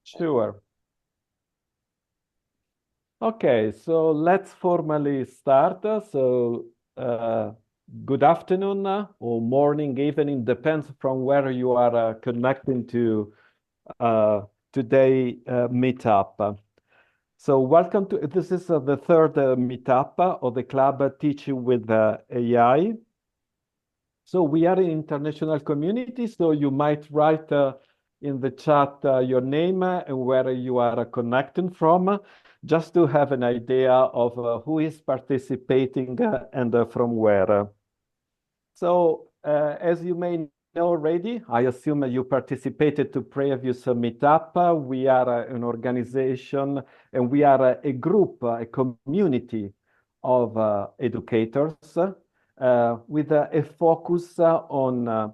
Sure. Okay, so let's formally start. Good afternoon or morning, evening, depends from where you are connecting to today meetup. So welcome to, this is the third meetup of the club Teaching with AI. So we are an international community, so you might write in the chat your name and where you are connecting from, just to have an idea of who is participating and from where. So as you may know already, I assume you participated to previous meetup. We are an organization and we are a group, a community of educators with a focus on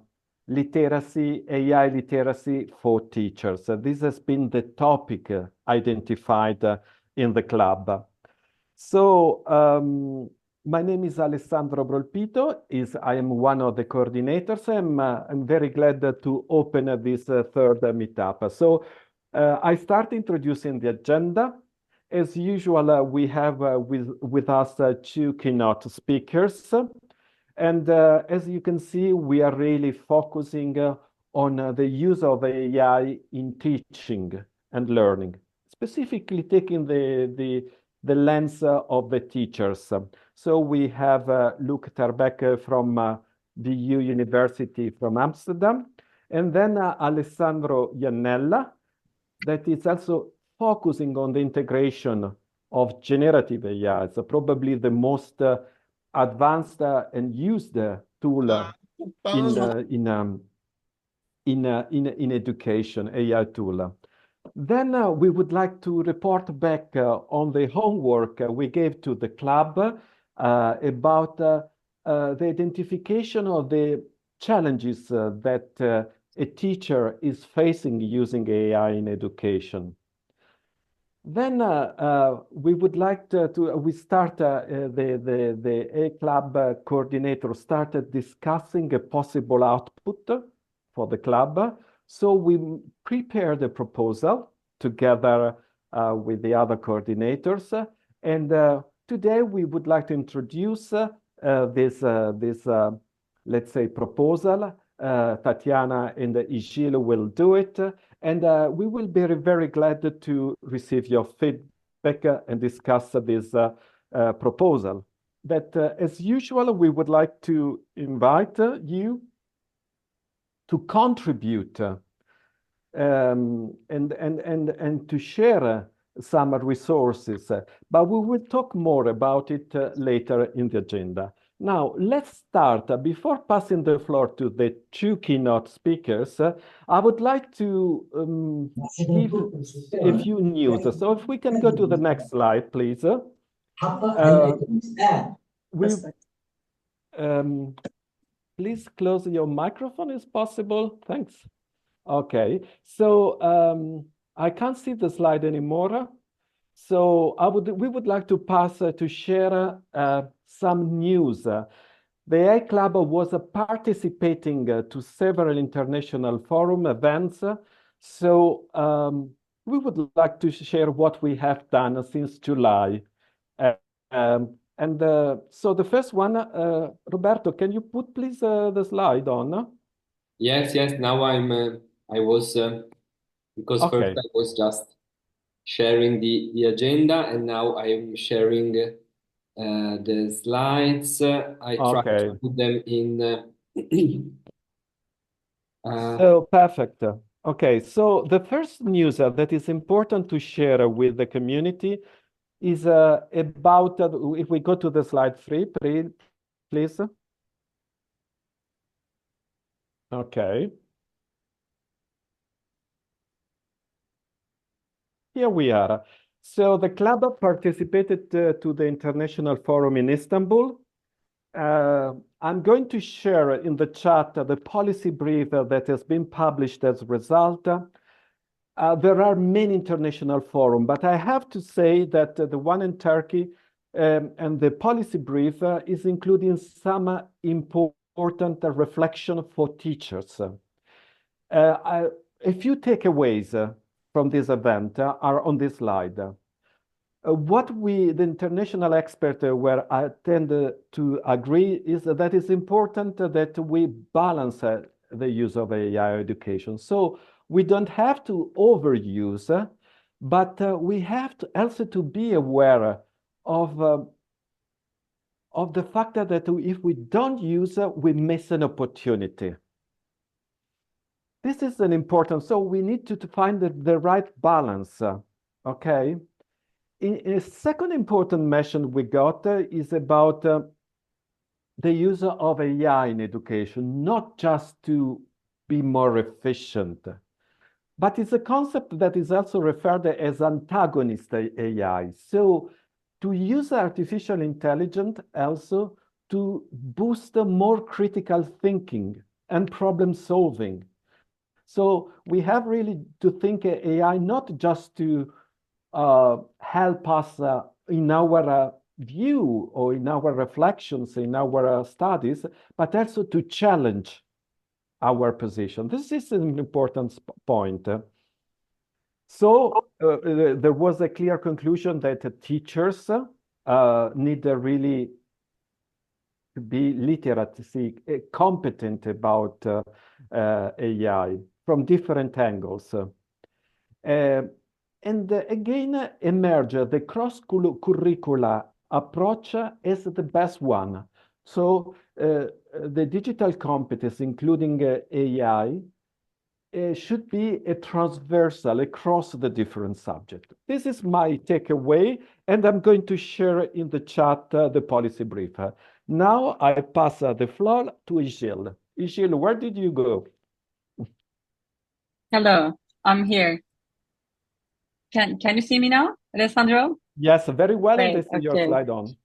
literacy, AI literacy for teachers. This has been the topic identified in the club. So my name is Alessandro Brolpito. I am one of the coordinators. I'm very glad to open this third meetup. So I start introducing the agenda. As usual, we have with us two keynote speakers. And as you can see, we are really focusing on the use of AI in teaching and learning, specifically taking the lens of the teachers. So we have Luc Terbeck from the EU University from Amsterdam, and then Alessandro Iannella, that is also focusing on the integration of generative AI. So probably the most advanced and used tool in education, AI tool. Then we would like to report back on the homework we gave to the club about the identification of the challenges that a teacher is facing using AI in education. Then we would like we start, the A Club coordinator started discussing a possible output for the club. So we prepared a proposal together with the other coordinators. And today we would like to introduce this, let's say, proposal. Tatiana and Igil will do it. And we will be very glad to receive your feedback and discuss this proposal. That, as usual, we would like to invite you to contribute and to share some resources. But we will talk more about it later in the agenda. Now, let's start. Before passing the floor to the two keynote speakers, I would like to give a few news. So if we can go to the next slide, please. We, please close your microphone if possible. Thanks. Okay, so I can't see the slide anymore. So we would like to pass to share some news. The AI Club was participating to several international forum events. So we would like to share what we have done since July. So the first one, Roberto, can you put please the slide on? Yes. Now I was because first Okay. I was just sharing the agenda, and now I am sharing the slides. I try to Okay. put them in. So perfect. Okay, so the first news that is important to share with the community is about, if we go to the slide 3, please. Okay. Here we are. So the club participated to the International Forum in Istanbul. I'm going to share in the chat the policy brief that has been published as a result. There are many international forums, but I have to say that the one in Turkey and the policy brief is including some important reflection for teachers. a few takeaways from this event are on this slide. What the international experts tend to agree is that it's important that we balance the use of AI education. So we don't have to overuse, but we have to also to be aware of the fact that if we don't use it, we miss an opportunity. This is an important, so we need to find the right balance, okay? A second important mention we got is about the use of AI in education, not just to be more efficient, but it's a concept that is also referred as antagonist AI. So to use artificial intelligence also to boost more critical thinking and problem solving. So we have really to think AI not just to help us in our view or in our reflections, in our studies, but also to challenge our position. This is an important point. So there was a clear conclusion that teachers need really to be literacy competent about AI from different angles. And again, emerge the cross-curricular approach as the best one. So the digital competence, including AI, should be a transversal across the different subjects. This is my takeaway, and I'm going to share in the chat the policy brief. Now I pass the floor to Ishil. Ishil, where did you go? Hello, I'm here. Can you see me now, Alessandro? Yes, very well, Great, and I see your slide on.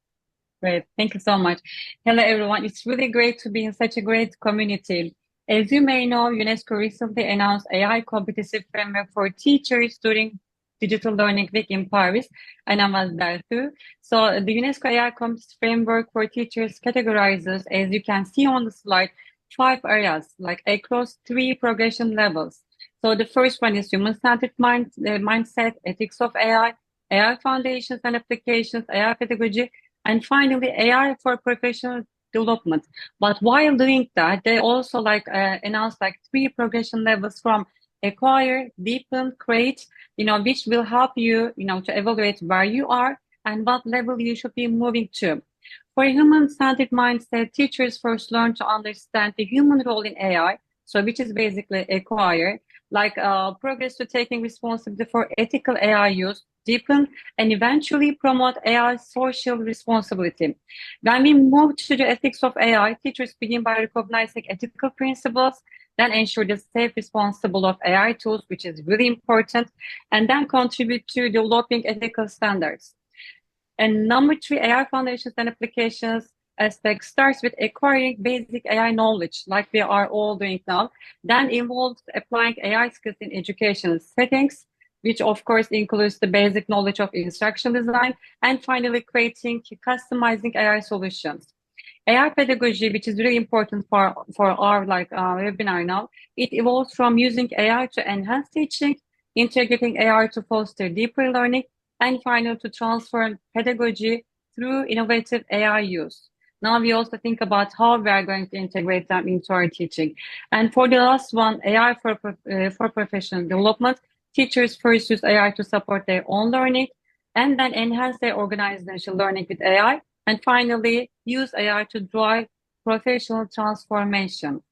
Great, thank you so much. Hello, everyone. It's really great to be in such a great community. As you may know, UNESCO recently announced AI competitive framework for teachers during Digital Learning Week in Paris, and I was there too. So the UNESCO AI competitive framework for teachers categorizes, as you can see on the slide, 5 areas, like across 3 progression levels. So the first one is human-centered mindset, ethics of AI, AI foundations and applications, AI pedagogy, and finally AI for professional development. But while doing that, they also announced 3 progression levels from acquire, deepen, create, which will help you, to evaluate where you are and what level you should be moving to. For a human-centered mindset, teachers first learn to understand the human role in AI, so which is basically acquire, progress to taking responsibility for ethical AI use, deepen, and eventually promote AI social responsibility. When we move to the ethics of AI, teachers begin by recognizing ethical principles, then ensure the safe responsible of AI tools, which is really important, and then contribute to developing ethical standards. And number 3, AI foundations and applications aspect starts with acquiring basic AI knowledge, like we are all doing now, then involves applying AI skills in educational settings, which of course includes the basic knowledge of instruction design, and finally creating, customizing AI solutions. AI pedagogy, which is really important for our webinar now, it evolves from using AI to enhance teaching, integrating AI to foster deeper learning, and finally to transform pedagogy through innovative AI use. Now we also think about how we are going to integrate them into our teaching. And for the last one, AI for professional development, teachers first use AI to support their own learning and then enhance their organizational learning with AI. And finally, use AI to drive professional transformation.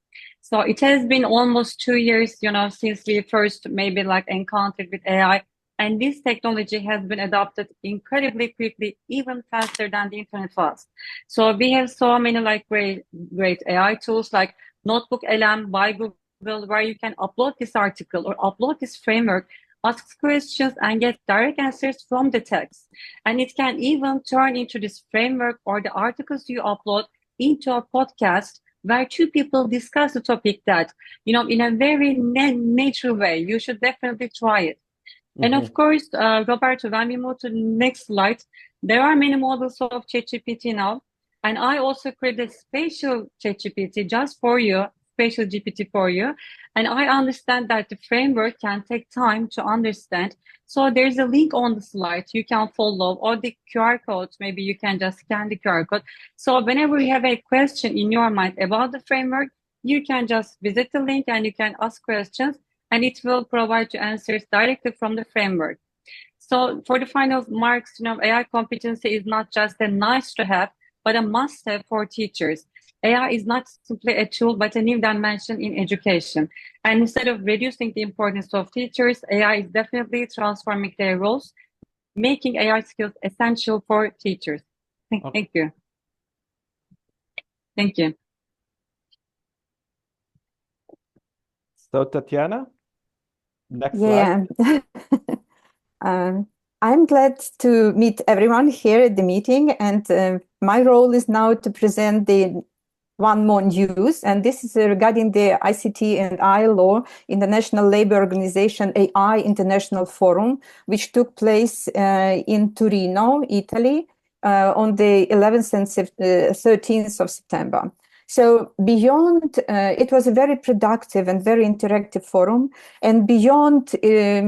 So it has been almost 2 years, since we first maybe encountered with AI. And this technology has been adopted incredibly quickly, even faster than the internet was. So we have so many great AI tools like Notebook LM by Google, where you can upload this article or upload this framework, ask questions and get direct answers from the text. And it can even turn into this framework or the articles you upload into a podcast where 2 people discuss the topic that, in a very natural way. You should definitely try it. And of course, Roberto, when we move to the next slide, there are many models of ChatGPT now. And I also created a special ChatGPT just for you, Spatial GPT for you. And I understand that the framework can take time to understand. So there's a link on the slide you can follow, or the QR code. Maybe you can just scan the QR code. So whenever you have a question in your mind about the framework, you can just visit the link and you can ask questions, and it will provide you answers directly from the framework. So for the final marks, AI competency is not just a nice to have, but a must have for teachers. AI is not simply a tool, but a new dimension in education. And instead of reducing the importance of teachers, AI is definitely transforming their roles, making AI skills essential for teachers. Thank you. Thank you. So Tatiana, next slide. I'm glad to meet everyone here at the meeting, and my role is now to present the one more news, and this is regarding the ICT and AI law in the National Labour Organization AI International Forum, which took place in Torino, Italy, on the 11th and 13th of September. So beyond, it was a very productive and very interactive forum, and beyond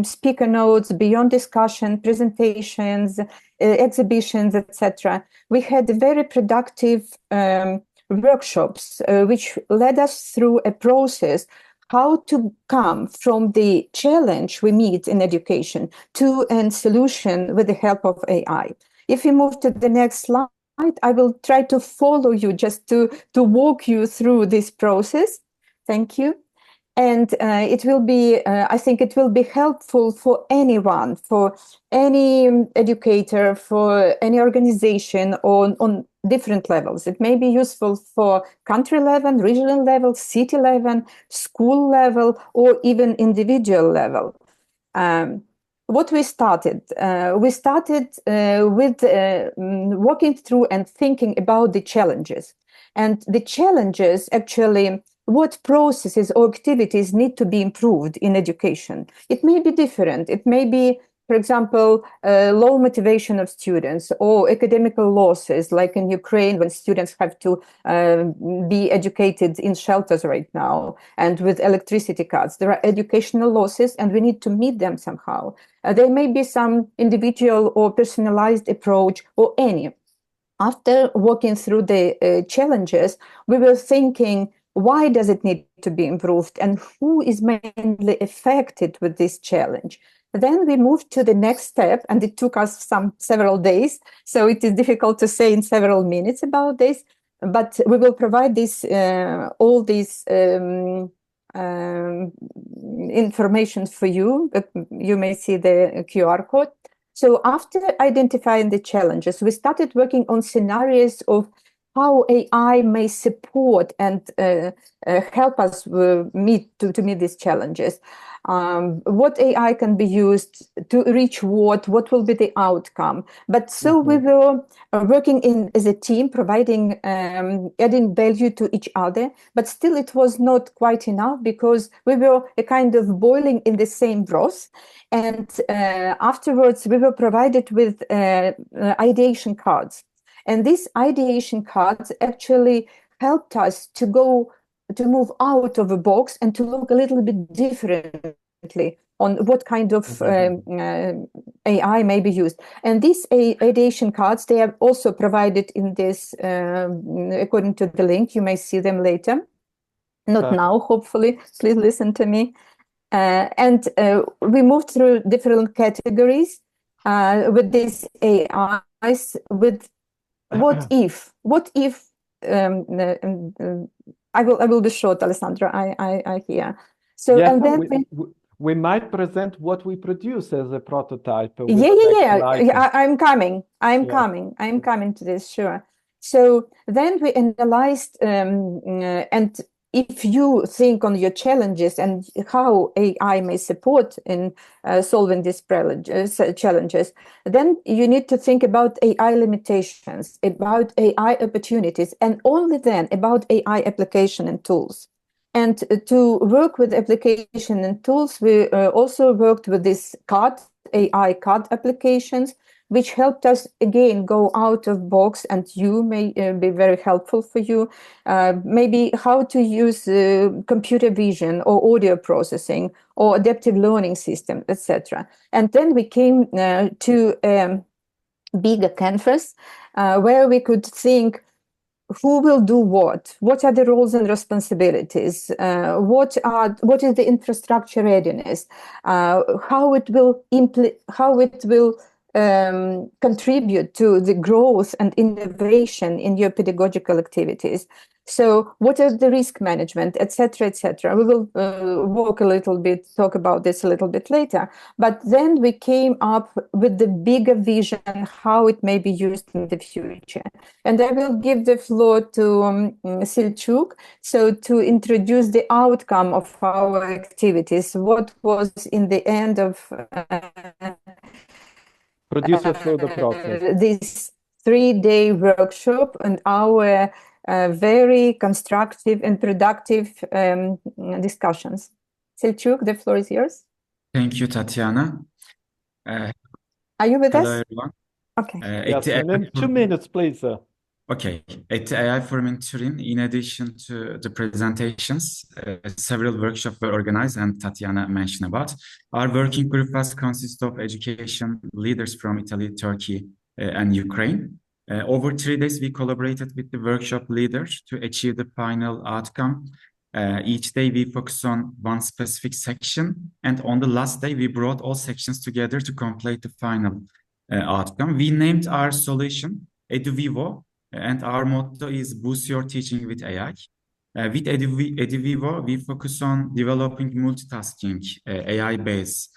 speaker notes, beyond discussion, presentations, exhibitions, etc., we had very productive workshops, which led us through a process how to come from the challenge we meet in education to a solution with the help of AI. If we move to the next slide, I will try to follow you, just to walk you through this process. Thank you. And it will be, I think it will be helpful for anyone, for any educator, for any organization on different levels. It may be useful for country level, regional level, city level, school level, or even individual level. What we started with walking through and thinking about the challenges. And the challenges, actually, what processes or activities need to be improved in education. It may be different. It may be, for example, low motivation of students, or academical losses, like in Ukraine, when students have to be educated in shelters right now, and with electricity cuts. There are educational losses, and we need to meet them somehow. There may be some individual or personalized approach, or any. After walking through the challenges, we were thinking, why does it need to be improved, and who is mainly affected with this challenge? Then we moved to the next step, and it took us several days, so it is difficult to say in several minutes about this, but we will provide this all this information for you. You may see the QR code. So after identifying the challenges, we started working on scenarios of how AI may support and help us to meet these challenges. What AI can be used to reach what will be the outcome. But so we were working as a team, providing, adding value to each other, but still it was not quite enough, because we were a kind of boiling in the same broth. And afterwards, we were provided with ideation cards. And these ideation cards actually helped us to move out of a box and to look a little bit differently on what kind of AI may be used. And these ideation cards, they are also provided in this, according to the link. You may see them later. Not now, hopefully. Please listen to me. And we moved through different categories with these AIs, with what if I will be short, Alessandro. I hear. So yes, and then we might present what we produce as a prototype. Yeah. I'm coming to this, sure. So then we analyzed and if you think on your challenges and how AI may support in solving these challenges, then you need to think about AI limitations, about AI opportunities, and only then about AI application and tools. And to work with application and tools, we also worked with this AI card applications, which helped us again go out of box, and you may be very helpful for you. Maybe how to use computer vision or audio processing or adaptive learning system, etc. And then we came to a bigger canvas where we could think, who will do what? What are the roles and responsibilities? What is the infrastructure readiness? How it will contribute to the growth and innovation in your pedagogical activities? So what is the risk management, etc., etc.? We will talk about this a little bit later. But then we came up with the bigger vision, how it may be used in the future. And I will give the floor to Selçuk, so to introduce the outcome of our activities. What was in the end of Produce us through the process. This 3-day workshop and our very constructive and productive discussions. Selçuk, the floor is yours. Thank you, Tatiana. Are you with Hello, us? everyone. Okay. Yes, and in 2 minutes, please. Okay. At the AI Forum in Turin, in addition to the presentations, several workshops were organized, and Tatiana mentioned about. Our working group was consist of education leaders from Italy, Turkey, and Ukraine. Over 3 days, we collaborated with the workshop leaders to achieve the final outcome. Each day, we focus on one specific section, and on the last day, we brought all sections together to complete the final outcome. We named our solution EduVivo, and our motto is Boost Your Teaching with AI. With EduVivo, we focus on developing multitasking AI-based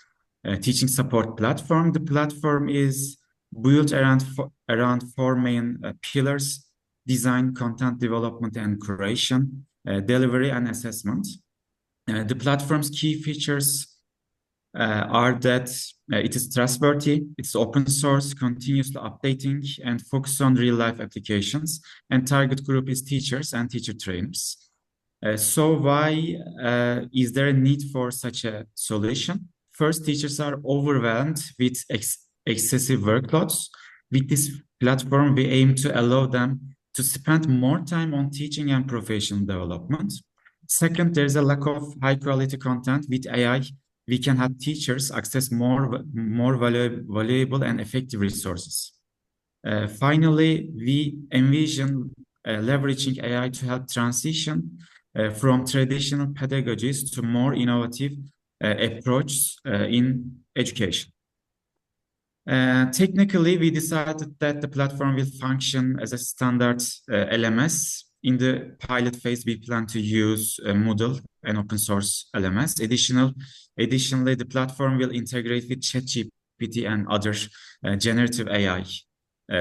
teaching support platform. The platform is built around 4 main pillars: design, content development and creation, delivery, and assessment. The platform's key features are that it is trustworthy, it's open source, continuously updating, and focus on real-life applications, and target group is teachers and teacher trainers. So why is there a need for such a solution? First, teachers are overwhelmed with excessive workloads. With this platform, we aim to allow them to spend more time on teaching and professional development. Second, there's a lack of high-quality content. With AI, we can have teachers access more valuable and effective resources. Finally, we envision leveraging AI to help transition from traditional pedagogies to more innovative approaches in education. Technically, we decided that the platform will function as a standard LMS. In the pilot phase, we plan to use Moodle, an open source LMS. Additionally, the platform will integrate with ChatGPT and other generative AI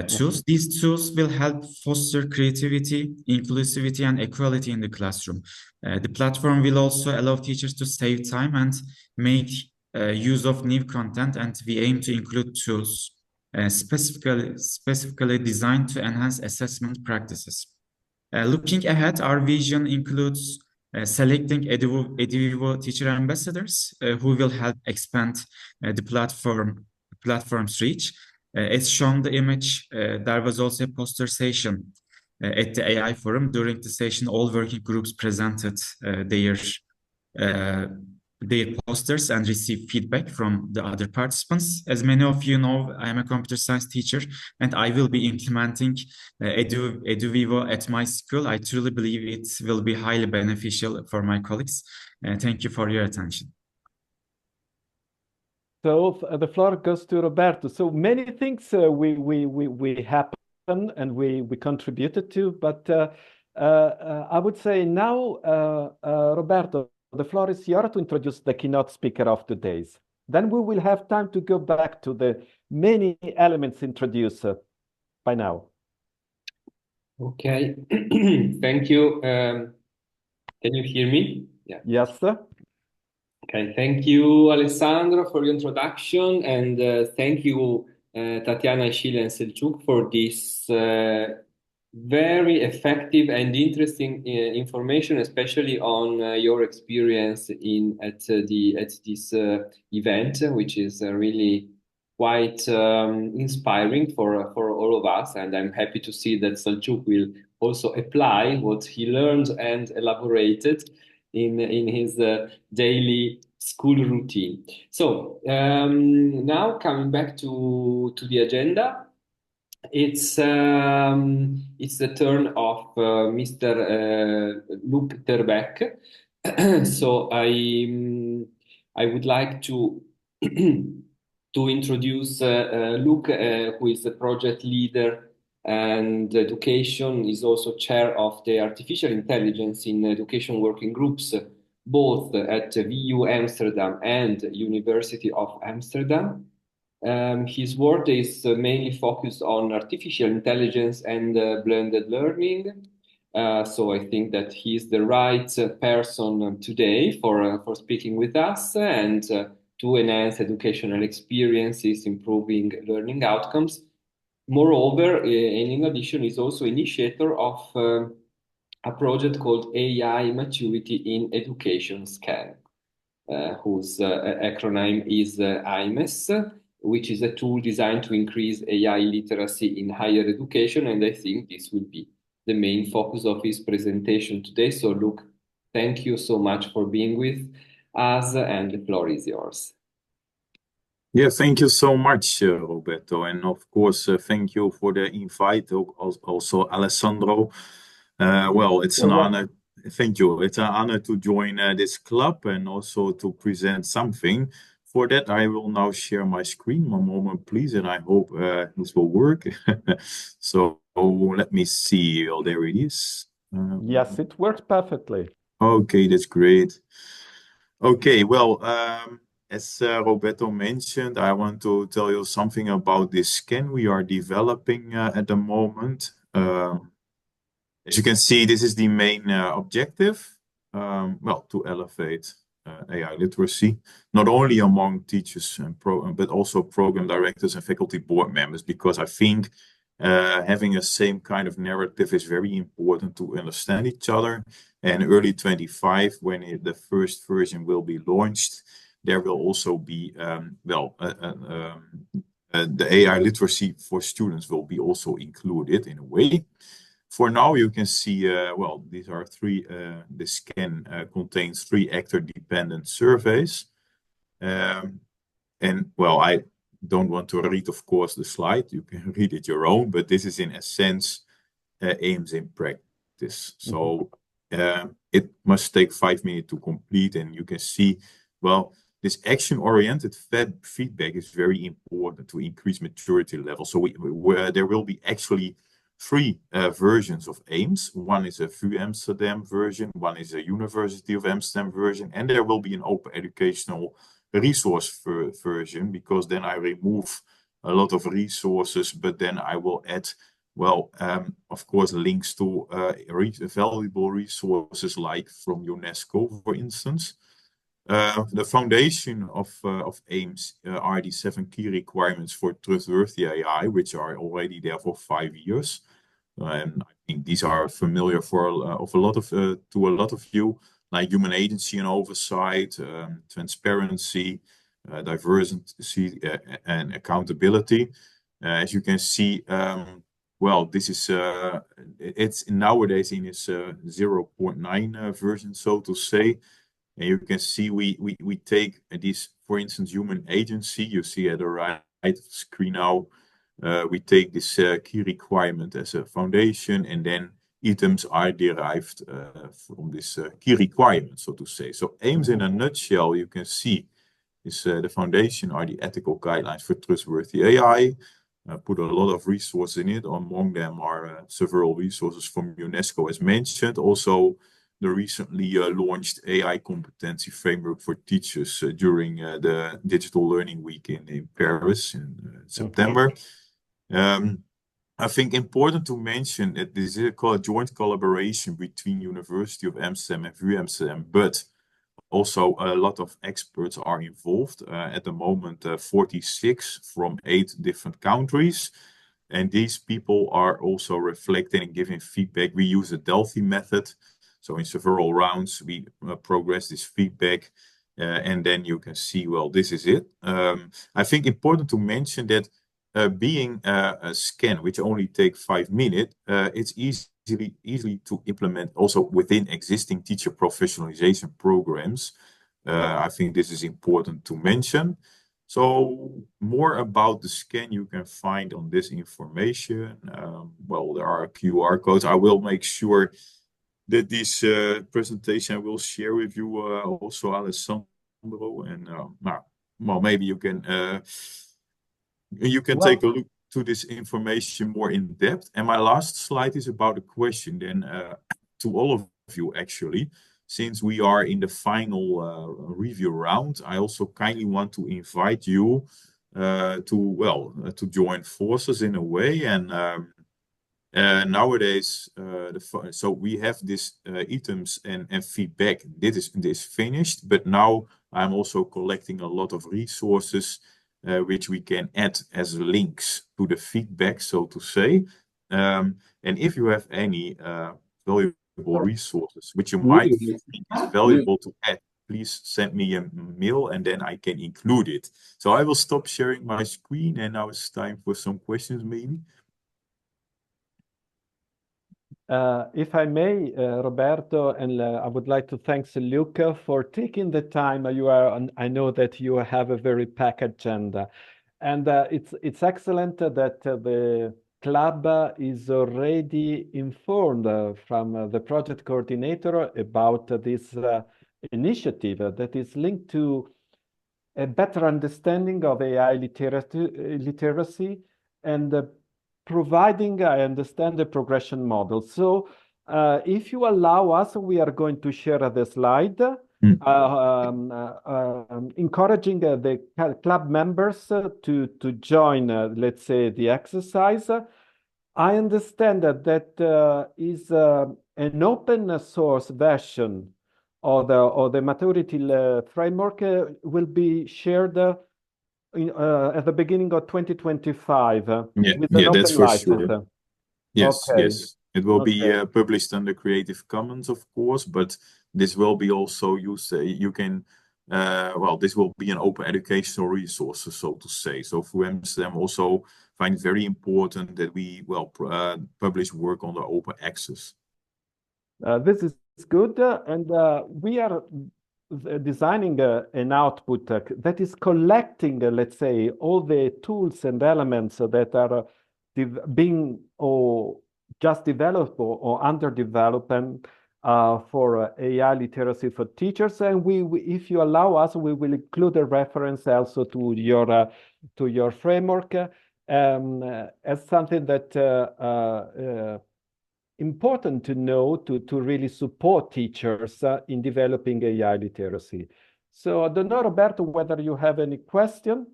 tools. These tools will help foster creativity, inclusivity, and equality in the classroom. The platform will also allow teachers to save time and make use of new content, and we aim to include tools specifically designed to enhance assessment practices. Looking ahead, our vision includes selecting EduVivo teacher ambassadors who will help expand the platform's reach. As shown the image, there was also a poster session at the AI Forum. During the session, all working groups presented their posters and received feedback from the other participants. As many of you know, I am a computer science teacher, and I will be implementing EduVivo at my school. I truly believe it will be highly beneficial for my colleagues. Thank you for your attention. So the floor goes to Roberto. So many things we happen and we contributed to, but I would say now, Roberto, the floor is yours to introduce the keynote speaker of today's. Then we will have time to go back to the many elements introduced by now. Okay, thank you. Can you hear me? Yeah. Yes, sir. Okay, thank you, Alessandro, for your introduction, and thank you, Tatiana, Ishile, and Selçuk, for this very effective and interesting information, especially on your experience at this event, which is really quite inspiring for all of us. And I'm happy to see that Selçuk will also apply what he learned and elaborated in his daily school routine. So now coming back to the agenda. It's the turn of Mr. Luc Terbeck. So I would like to to introduce Luc, who is the project leader and education, is also chair of the artificial intelligence in education working groups, both at VU Amsterdam and University of Amsterdam. His work is mainly focused on artificial intelligence and blended learning. So I think that he's the right person today for speaking with us and to enhance educational experiences, improving learning outcomes. Moreover, and in addition, is also initiator of a project called AI Maturity in Education Scan, whose acronym is IMES, which is a tool designed to increase AI literacy in higher education. And I think this will be the main focus of his presentation today. So, Luc, thank you so much for being with us, and the floor is yours. Yeah, thank you so much, Roberto. And of course, thank you for the invite, also Alessandro. Well, it's an honor. Thank you. It's an honor to join this club and also to present something. For that, I will now share my screen. One moment, please, and I hope this will work. So let me see. Oh, there it is. Yes, it works perfectly. Okay, that's great. Okay, well, as Roberto mentioned, I want to tell you something about this scan we are developing at the moment. As you can see, this is the main objective, well, to elevate AI literacy, not only among teachers and but also program directors and faculty board members, because I think having a same kind of narrative is very important to understand each other. And early 25, when the first version will be launched, there will also be, the AI literacy for students will be also included in a way. For now, you can see, well, these are the scan contains 3 actor-dependent surveys. And, well, I don't want to read, of course, the slide. You can read it your own, but this is in essence aims in practice. So it must take 5 minutes to complete, and you can see, well, this action-oriented feedback is very important to increase maturity level. So there will be actually 3 versions of AIMS. One is a VU Amsterdam version, one is a University of Amsterdam version, and there will be an open educational resource version, because then I remove a lot of resources, but then I will add, well, of course, links to valuable resources like from UNESCO, for instance. The foundation of AIMS are the 7 key requirements for trustworthy AI, which are already there for 5 years. And I think these are familiar to a lot of you, like human agency and oversight, transparency, diversity, and accountability. As you can see, well, this is it's nowadays in its 0.9 version, so to say. And you can see we take this, for instance, human agency. You see at the right of the screen now. We take this key requirement as a foundation, and then items are derived from this key requirement, so to say. So AIMS in a nutshell, you can see, is the foundation are the ethical guidelines for trustworthy AI. Put a lot of resources in it. Among them are several resources from UNESCO, as mentioned. Also, the recently launched AI competency framework for teachers during the Digital Learning Week in Paris in September. I think important to mention that this is a joint collaboration between University of Amsterdam and VU Amsterdam, but also a lot of experts are involved. At the moment, 46 from 8 different countries. And these people are also reflecting and giving feedback. We use a Delphi method. So in several rounds, we progress this feedback. And then you can see, well, this is it. I think important to mention that being a scan, which only take 5 minutes, it's easily to implement also within existing teacher professionalization programs. I think this is important to mention. So more about the scan you can find on this information. Well, there are QR codes. I will make sure that this presentation I will share with you also, Alessandro. And well, maybe you can take a look to this information more in depth. And my last slide is about a question then to all of you, actually. Since we are in the final review round, I also kindly want to invite you to join forces in a way. And nowadays, so we have this items and feedback. This is finished, but now I'm also collecting a lot of resources which we can add as links to the feedback, so to say. And if you have any valuable resources which you might think is valuable to add, please send me a mail and then I can include it. So I will stop sharing my screen, and now it's time for some questions, maybe. If I may, Roberto, and I would like to thank Luca for taking the time. I know that you have a very packed agenda, and it's excellent that the club is already informed from the project coordinator about this initiative that is linked to a better understanding of AI literacy and providing, I understand, the progression model. So if you allow us, we are going to share the slide, encouraging the club members to join, let's say, the exercise. I understand that is an open source version of the maturity framework will be shared at the beginning of 2025 with an open that's for license. sure. Yes, Okay. yes. It will be published under Creative Commons, of course, but this will be also used. You can, this will be an open educational resource, so to say. So for Amsterdam also find it very important that we publish work on the open access. This is good, and we are designing an output that is collecting, let's say, all the tools and elements that are being or just developed or under development for AI literacy for teachers. And we, if you allow us, we will include a reference also to your framework as something that important to know to really support teachers in developing AI literacy. So I don't know, Roberto, whether you have any question?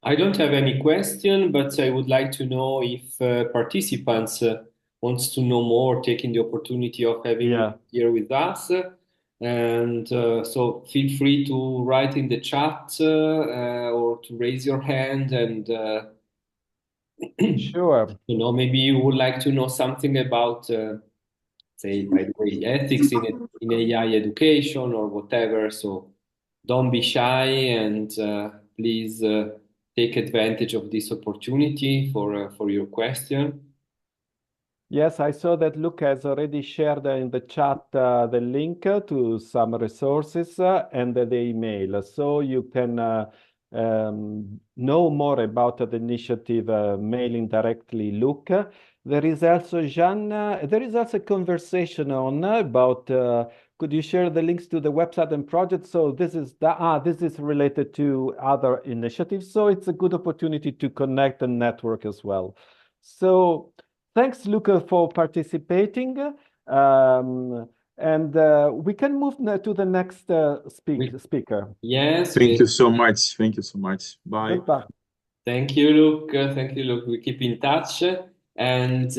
I don't have any question, but I would like to know if participants wants to know more, taking the opportunity of having you here with us. And so feel free to write in the chat or to raise your hand and sure. Maybe you would like to know something about, say, by the way, ethics in AI education or whatever. So don't be shy and please take advantage of this opportunity for your question. Yes, I saw that Luca has already shared in the chat the link to some resources and the email. So you can know more about the initiative mailing directly Luca. There is also there is also a conversation on about could you share the links to the website and project? So this is this is related to other initiatives. So it's a good opportunity to connect and network as well. So thanks, Luca, for participating. And we can move now to the next speaker. Yes. Thank you so much. Thank you so much. Bye. Goodbye. Thank you, Luke. Thank you, Luke. We keep in touch. And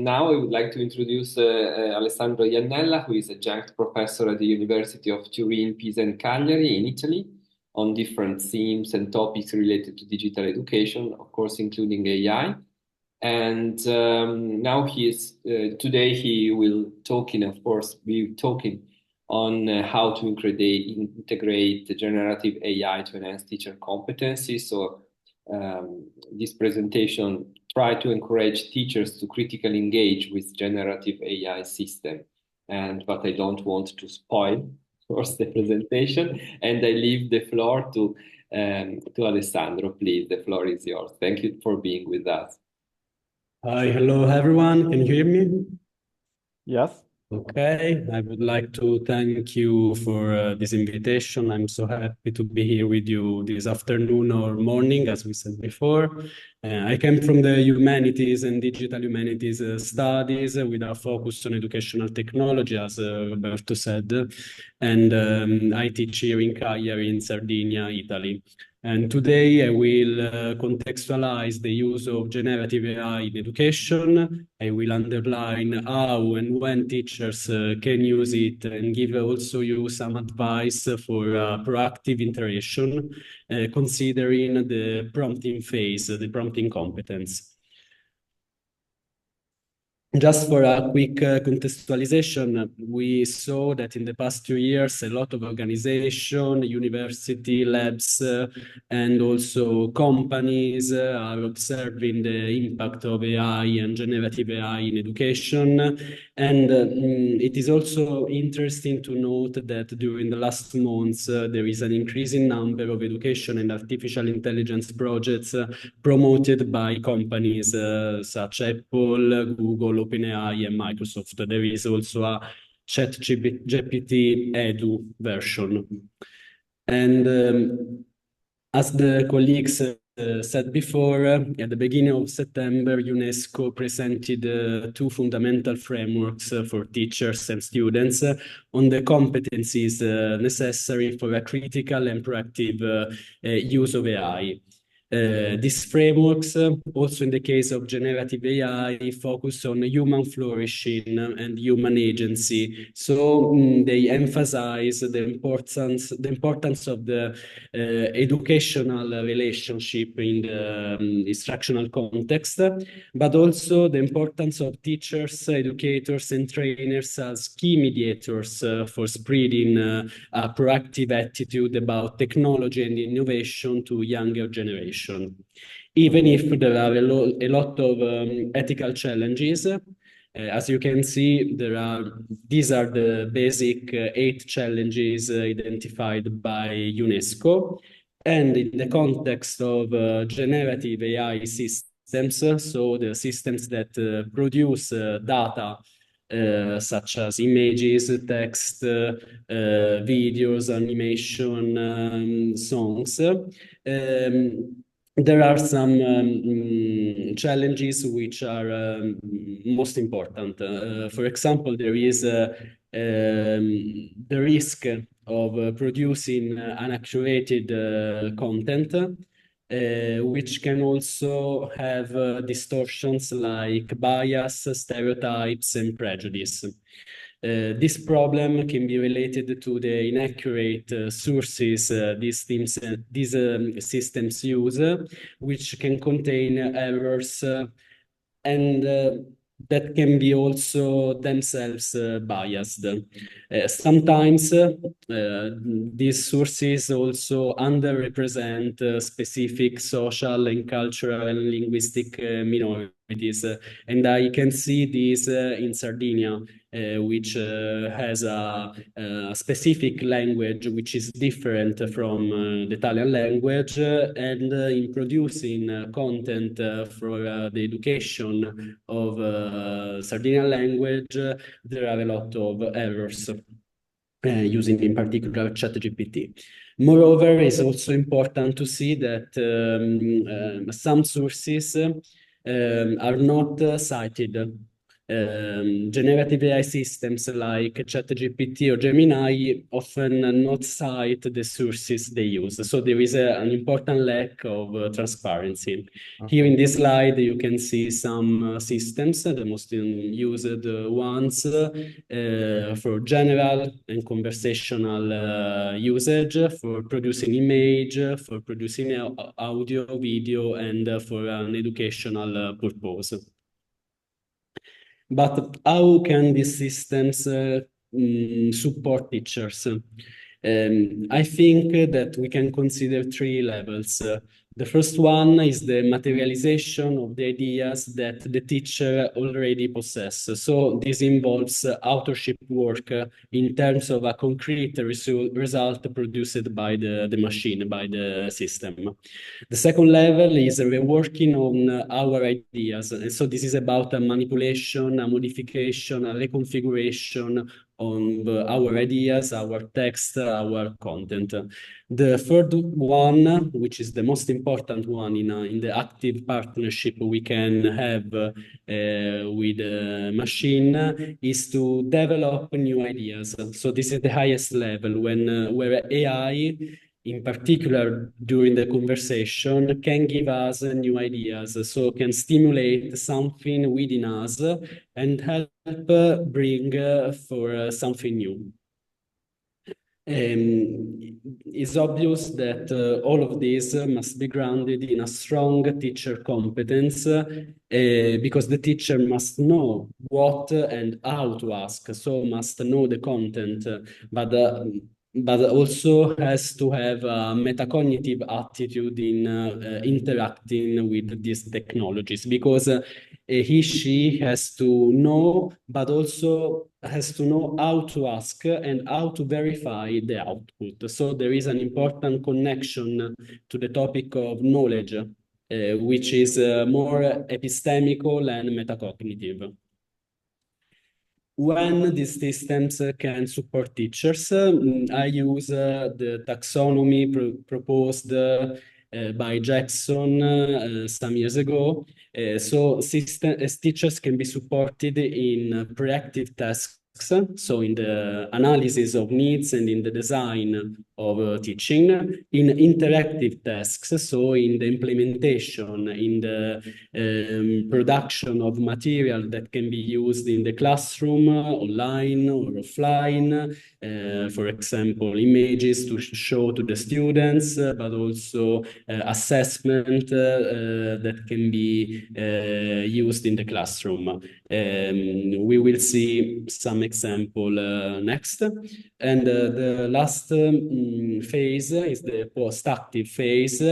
now I would like to introduce Alessandro Iannella, who is adjunct professor at the University of Turin, Pisa, and Cagliari in Italy on different themes and topics related to digital education, of course, including AI. And now today he will be talking on how to integrate generative AI to enhance teacher competencies. So this presentation try to encourage teachers to critically engage with generative AI system. But I don't want to spoil, of course, the presentation, and I leave the floor to Alessandro. Please, the floor is yours. Thank you for being with us. Hi, hello everyone. Can you hear me? Yes. Okay, I would like to thank you for this invitation. I'm so happy to be here with you this afternoon or morning, as we said before. I came from the humanities and digital humanities studies with a focus on educational technology, as Roberto said, and I teach here in Cagliari, in Sardinia, Italy. And today I will contextualize the use of generative AI in education. I will underline how and when teachers can use it, and give also you some advice for proactive interaction, considering the prompting phase, the prompting competence. Just for a quick contextualization, we saw that in the past 2 years, a lot of organization, university, labs, and also companies are observing the impact of AI and generative AI in education. And it is also interesting to note that during the last months, there is an increasing number of education and artificial intelligence projects promoted by companies such as Apple, Google, OpenAI, and Microsoft. There is also a ChatGPT Edu version. And as the colleagues said before, at the beginning of September, UNESCO presented 2 fundamental frameworks for teachers and students on the competencies necessary for a critical and proactive use of AI. These frameworks, also in the case of generative AI, focus on human flourishing and human agency. So they emphasize the importance of the educational relationship in the instructional context, but also the importance of teachers, educators, and trainers as key mediators for spreading a proactive attitude about technology and innovation to younger generation. Even if there are a lot of ethical challenges, as you can see, these are the basic 8 challenges identified by UNESCO. And in the context of generative AI systems, so the systems that produce data such as images, text, videos, animation, songs, there are some challenges which are most important. For example, there is the risk of producing unaccurate content, which can also have distortions like bias, stereotypes, and prejudice. This problem can be related to the inaccurate sources these systems use, which can contain errors and that can be also themselves biased. Sometimes these sources also underrepresent specific social and cultural and linguistic minorities. And I can see this in Sardinia, which has a specific language which is different from the Italian language, and in producing content for the education of Sardinian language, there are a lot of errors using in particular ChatGPT. Moreover, it's also important to see that some sources are not cited. Generative AI systems like ChatGPT or Gemini often not cite the sources they use. So there is an important lack of transparency. Okay. Here in this slide, you can see some systems, the most used ones for general and conversational usage, for producing image, for producing audio, video, and for an educational purpose. But how can these systems support teachers. I think that we can consider three levels. The first one is the materialization of the ideas that the teacher already possesses. So this involves authorship work in terms of a concrete result produced by the machine, by the system. The second level is reworking on our ideas. And so this is about a manipulation, a modification, a reconfiguration on our ideas, our text, our content. The third one, which is the most important one in the active partnership we can have with the machine, is to develop new ideas. So this is the highest level where AI, in particular during the conversation, can give us new ideas, so can stimulate something within us and help bring for something new. It's obvious that all of this must be grounded in a strong teacher competence because the teacher must know what and how to ask, so must know the content, but also has to have a metacognitive attitude in interacting with these technologies, because she has to know, but also has to know how to ask and how to verify the output. So there is an important connection to the topic of knowledge, which is more epistemical and metacognitive. When these systems can support teachers, I use the taxonomy proposed by Jackson some years ago. So teachers can be supported in proactive tasks, so in the analysis of needs and in the design of teaching, in interactive tasks, so in the implementation, in the production of material that can be used in the classroom, online or offline, for example, images to show to the students, but also assessment that can be used in the classroom. We will see some example next. And the last phase is the post-active phase,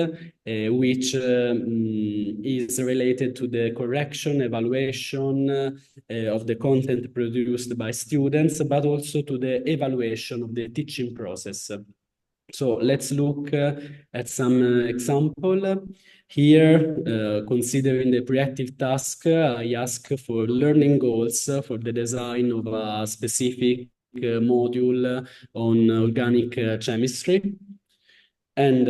which is related to the correction, evaluation of the content produced by students, but also to the evaluation of the teaching process. So let's look at some example. Here, considering the proactive task, I ask for learning goals for the design of a specific module on organic chemistry. And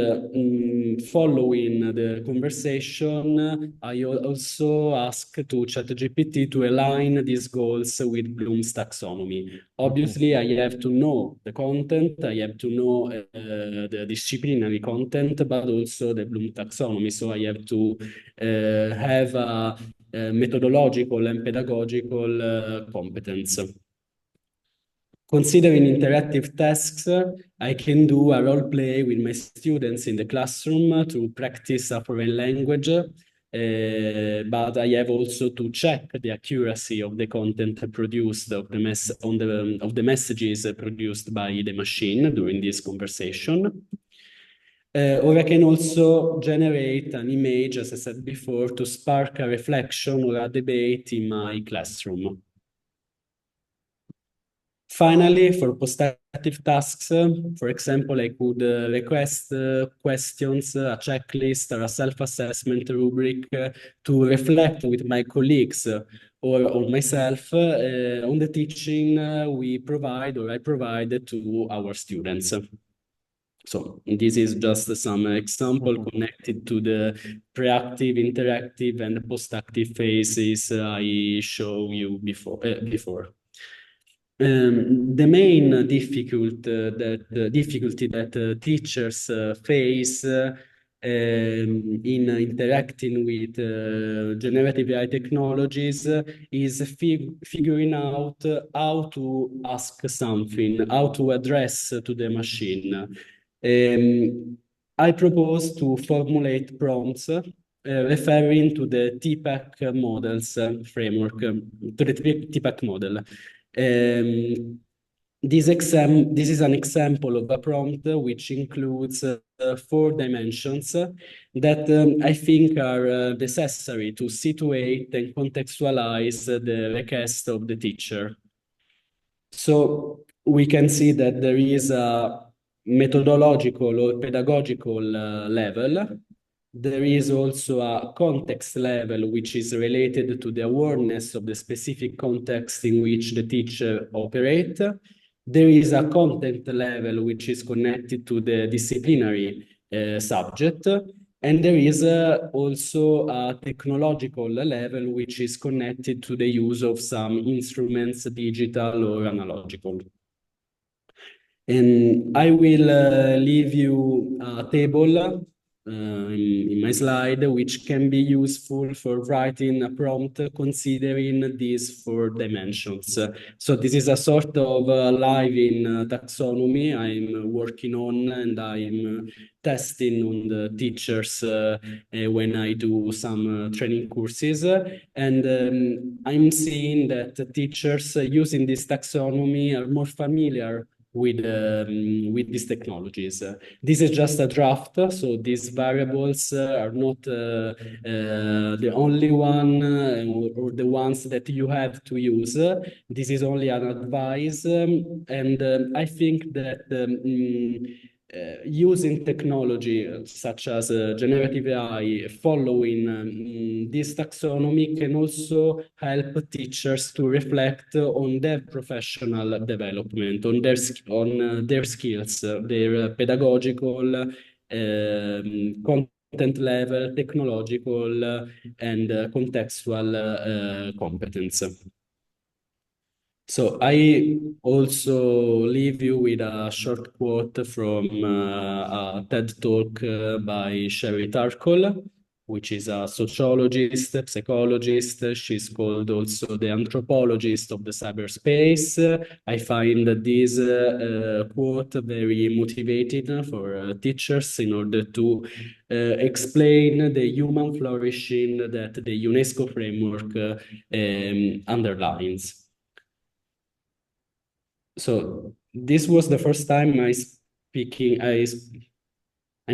following the conversation, I also ask to ChatGPT to align these goals with Bloom's taxonomy. Obviously, I have to know the content, I have to know the disciplinary content, but also the Bloom taxonomy. So I have to have a methodological and pedagogical competence. Considering interactive tasks, I can do a role play with my students in the classroom to practice a foreign language, but I have also to check the accuracy of the content produced, of the messages produced by the machine during this conversation. Or I can also generate an image, as I said before, to spark a reflection or a debate in my classroom. Finally, for post-active tasks, for example, I could request questions, a checklist, or a self-assessment rubric to reflect with my colleagues or on myself on the teaching we provide or I provide to our students. So this is just some example connected to the proactive, interactive, and post-active phases I showed you before. The main difficulty that teachers face in interacting with generative AI technologies is figuring out how to ask something, how to address to the machine. I propose to formulate prompts referring to the TPACK models framework, to the TPACK model. this is an example of a prompt which includes 4 dimensions that I think are necessary to situate and contextualize the request of the teacher. So we can see that there is a methodological or pedagogical level. There is also a context level, which is related to the awareness of the specific context in which the teacher operates. There is a content level, which is connected to the disciplinary subject. And there is also a technological level, which is connected to the use of some instruments, digital or analogical. And I will leave you a table in my slide, which can be useful for writing a prompt considering these 4 dimensions. So this is a sort of live in taxonomy I'm working on, and I'm testing on the teachers when I do some training courses. And I'm seeing that the teachers using this taxonomy are more familiar with these technologies. This is just a draft, so these variables are not the only one or the ones that you have to use. This is only an advice, and I think that using technology such as generative AI following this taxonomy can also help teachers to reflect on their professional development, on their skills, their pedagogical, content level, technological, and contextual competence. So I also leave you with a short quote from a TED Talk by Sherry Turkle, which is a sociologist, psychologist. She's called also the anthropologist of the cyberspace. I find this quote very motivating for teachers in order to explain the human flourishing that the UNESCO framework underlines. So this was the first time I'm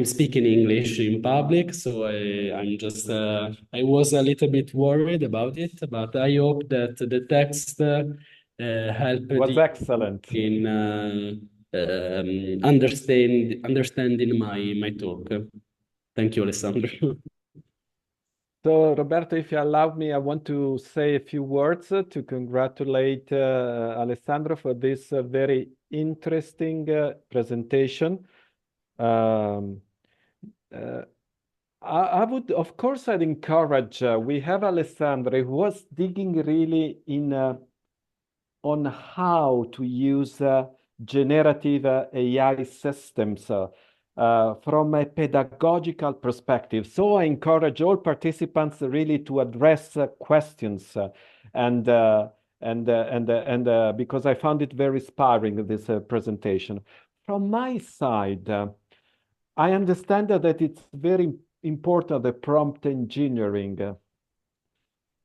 speaking English in public, so I was a little bit worried about it, but I hope that the text helped Was excellent in understanding my talk. Thank you, Alessandro. So, Roberto, if you allow me, I want to say a few words to congratulate Alessandro for this very interesting presentation. I would, of course, I'd encourage, we have Alessandro who was digging really in on how to use generative AI systems from a pedagogical perspective. So I encourage all participants really to address questions and because I found it very inspiring, this presentation. From my side, I understand that it's very important, the prompt engineering.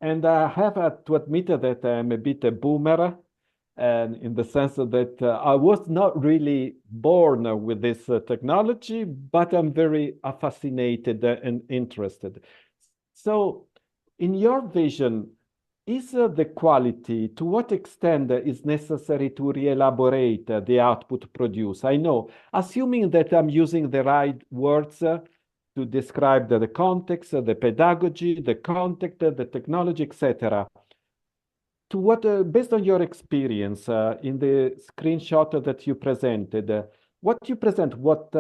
And I have to admit that I'm a bit a boomer, and in the sense that I was not really born with this technology, but I'm very fascinated and interested. So in your vision, is the quality, to what extent is necessary to re-elaborate the output produced? I know, assuming that I'm using the right words to describe the context, the pedagogy, the content, the technology, etc. To what, based on your experience in the screenshot that you presented, what you present, what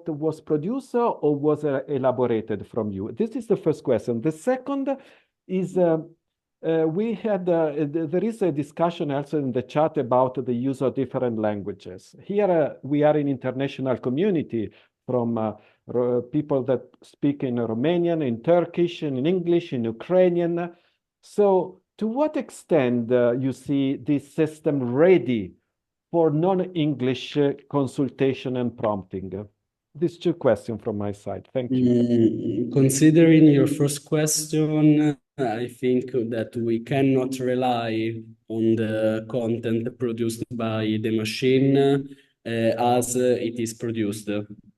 was produced or was elaborated from you? This is the first question. The second is we had there is a discussion also in the chat about the use of different languages. Here we are in international community from people that speak in Romanian, in Turkish, in English, in Ukrainian. So to what extent you see this system ready for non-English consultation and prompting? These 2 questions from my side. Thank you. Considering your first question, I think that we cannot rely on the content produced by the machine as it is produced.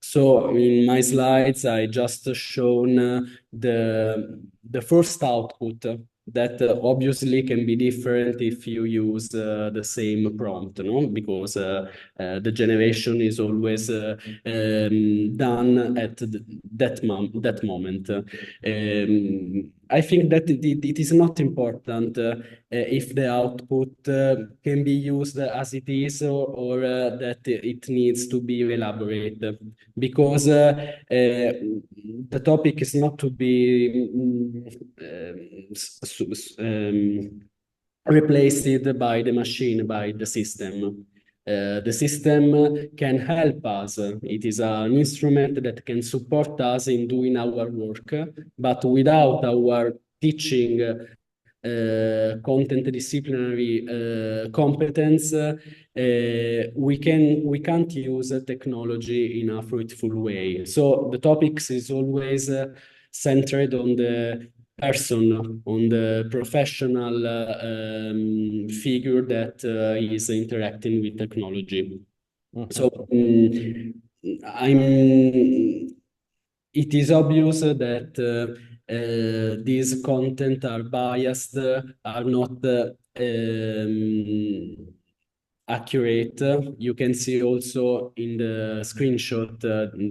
So in my slides, I just shown the first output that obviously can be different if you use the same prompt, no? Because the generation is always done at that moment. I think that it is not important if the output can be used as it is or that it needs to be elaborated, because the topic is not to be replaced by the machine, by the system. The system can help us. It is an instrument that can support us in doing our work, but without our teaching content disciplinary competence, we can't use technology in a fruitful way. So the topics is always centered on the person, on the professional figure that is interacting with technology. So it is obvious that these content are biased, are not accurate. You can see also in the screenshot,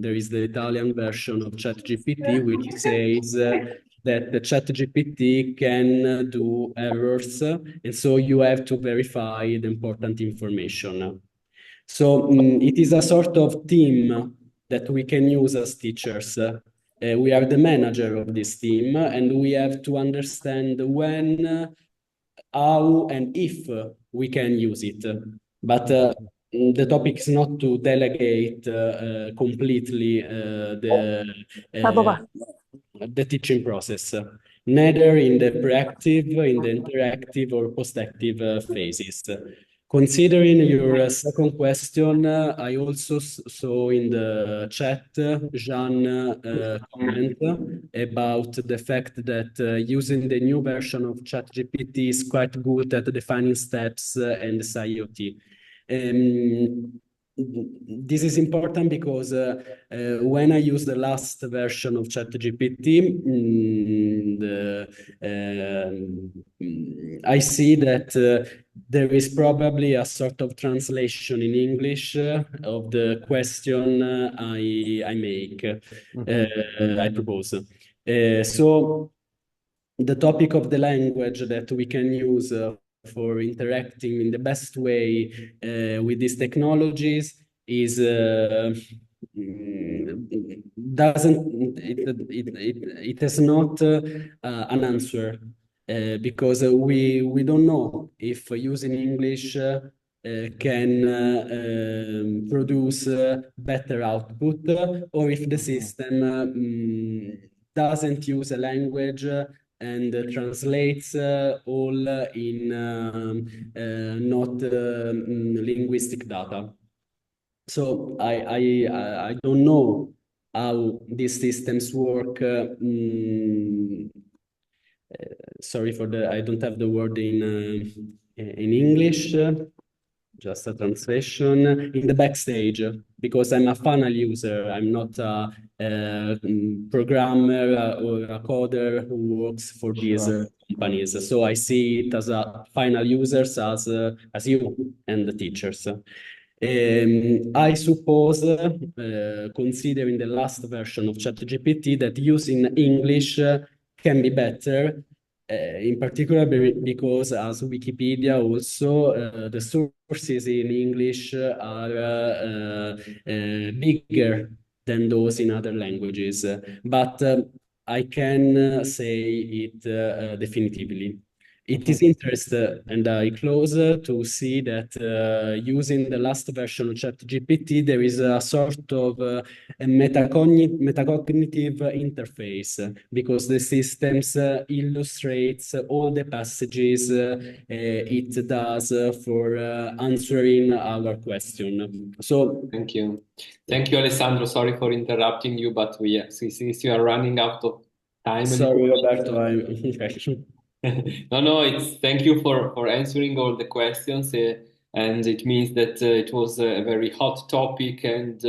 there is the Italian version of ChatGPT, which says that the ChatGPT can do errors, and so you have to verify the important information. So it is a sort of team that we can use as teachers. We are the manager of this team, and we have to understand when, how, and if we can use it. But the topic is not to delegate completely the teaching process, neither in the proactive, in the interactive, or post-active phases. Considering your second question, I also saw in the chat Jean comment about the fact that using the new version of ChatGPT is quite good at defining steps and SIoT. This is important because when I use the last version of ChatGPT, I see that there is probably a sort of translation in English of the question I make, I propose. So the topic of the language that we can use for interacting in the best way with these technologies is it has not an answer because we don't know if using English can produce better output, or if the system doesn't use a language and translates all in not linguistic data. So I don't know how these systems work. Sorry for I don't have the word in English. Just a translation in the backstage, because I'm a funnel user. I'm not a programmer or a coder who works for these companies. So I see it as a final users, as you and the teachers. I suppose, considering the last version of ChatGPT, that using English can be better. In particular, because as Wikipedia also, the sources in English are bigger than those in other languages. But I can say it definitively. It is interesting, and I close to see that using the last version of ChatGPT, there is a sort of a metacognitive interface, because the systems illustrates all the passages it does for answering our question. So thank you, Alessandro. Sorry for interrupting you, but since you are running out of time. Sorry, Roberto, I'm okay. No, thank you for answering all the questions, and it means that it was a very hot topic and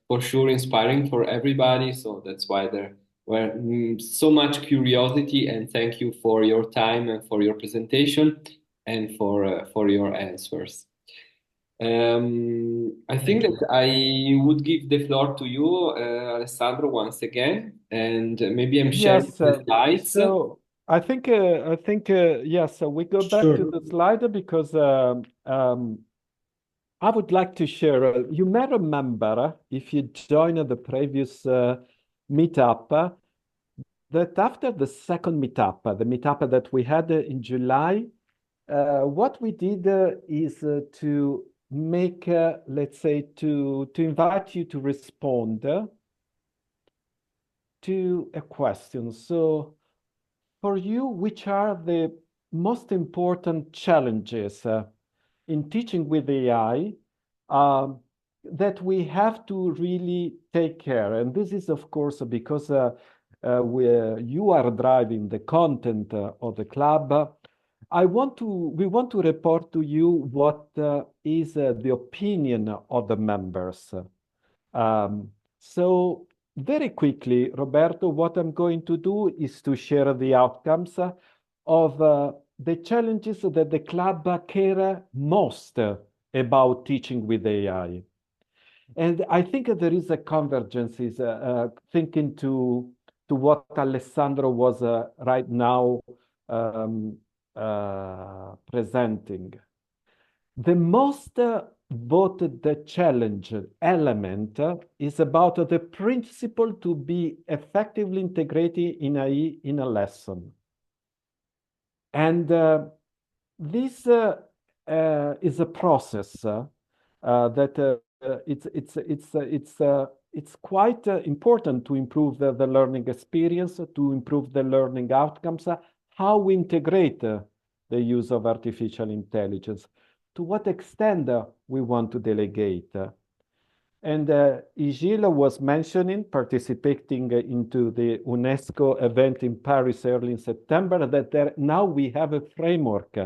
for sure inspiring for everybody. So that's why there were so much curiosity, and thank you for your time and for your presentation and for your answers. I think that I would give the floor to you, Alessandro, once again, and maybe I'm sharing Yes, the slides. so I think yes, so we go back to Sure. the slide because I would like to share. You may remember if you joined the previous meetup that after the second meetup, the meetup that we had in July, what we did is to make, let's say, to invite you to respond to a question. So for you, which are the most important challenges in teaching with AI that we have to really take care? And this is, of course, because you are driving the content of the club. We want to report to you what is the opinion of the members. So very quickly, Roberto, what I'm going to do is to share the outcomes of the challenges that the club care most about teaching with AI. And I think there is a convergence, thinking to what Alessandro was right now presenting. The most voted challenge element is about the principle to be effectively integrated in AI in a lesson. And this is a process that it's quite important to improve the learning experience, to improve the learning outcomes, how we integrate the use of artificial intelligence, to what extent we want to delegate. And Gilles was mentioning participating into the UNESCO event in Paris early in September, that now we have a framework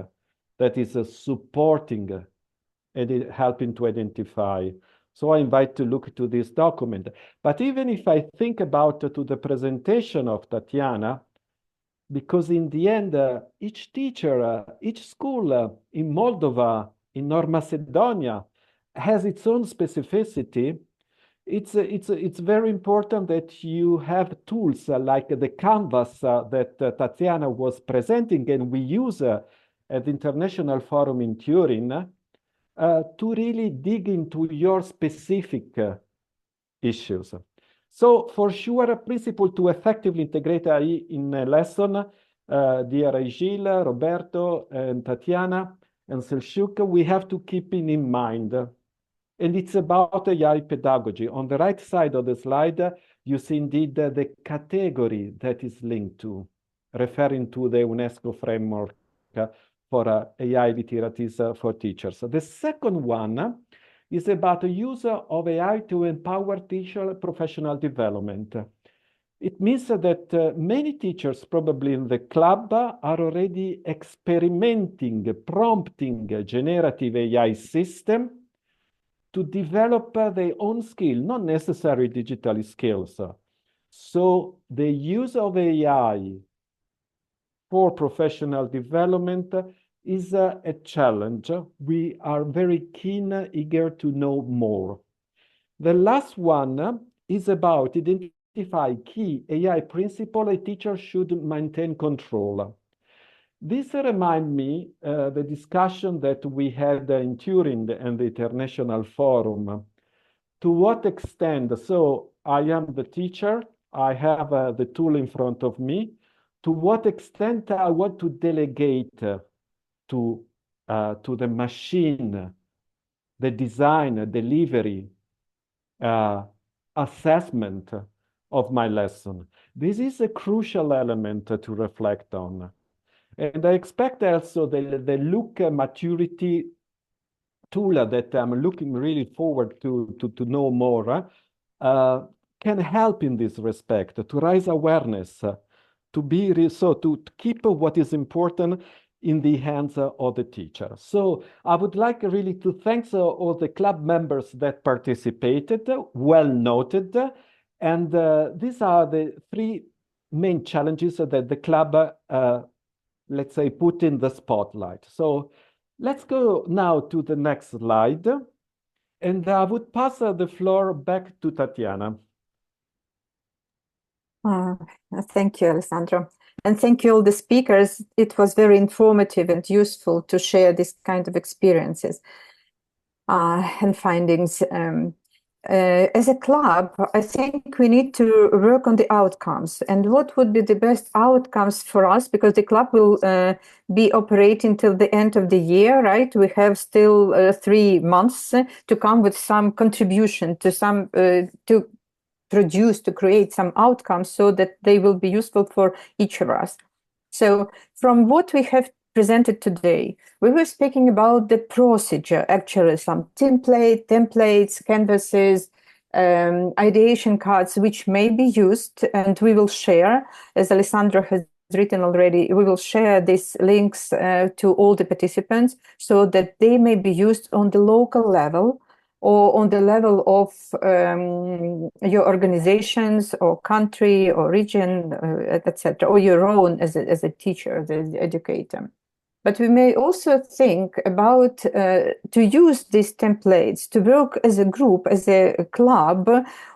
that is supporting and helping to identify. So I invite to look to this document. But even if I think about to the presentation of Tatiana, because in the end, each teacher, each school in Moldova, in North Macedonia, has its own specificity. It's very important that you have tools like the Canvas that Tatiana was presenting, and we use at the International Forum in Turin to really dig into your specific issues. So for sure, a principle to effectively integrate AI in a lesson, dear Gilles, Roberto, and Tatiana, and Selçuk, we have to keep in mind. And it's about AI pedagogy. On the right side of the slide, you see indeed the category that is linked to, referring to the UNESCO framework for AI literacies for teachers. The second one is about the use of AI to empower teacher professional development. It means that many teachers probably in the club are already experimenting, prompting a generative AI system to develop their own skill, not necessarily digital skills. So the use of AI for professional development is a challenge. We are very keen, eager to know more. The last one is about identify key AI principle a teacher should maintain control. This reminds me the discussion that we had in Turin and the International Forum. To what extent, so I am the teacher, I have the tool in front of me, to what extent I want to delegate to the machine, the design, delivery, assessment of my lesson. This is a crucial element to reflect on. And I expect also the look maturity tool that I'm looking really forward to know more can help in this respect, to raise awareness to keep what is important in the hands of the teacher. So I would like really to thank all the club members that participated, well noted, and these are the three main challenges that the club, let's say, put in the spotlight. So let's go now to the next slide, and I would pass the floor back to Tatiana. Thank you, Alessandro. And thank you all the speakers. It was very informative and useful to share this kind of experiences and findings. As a club, I think we need to work on the outcomes and what would be the best outcomes for us, because the club will be operating till the end of the year, right? We have still 3 months to come with some contribution to some to create some outcomes so that they will be useful for each of us. So from what we have presented today, we were speaking about the procedure, actually some templates, canvases, ideation cards, which may be used, and we will share, as Alessandro has written already, we will share these links to all the participants so that they may be used on the local level or on the level of your organizations or country or region, etc., or your own as a teacher, as an educator. But we may also think about to use these templates to work as a group, as a club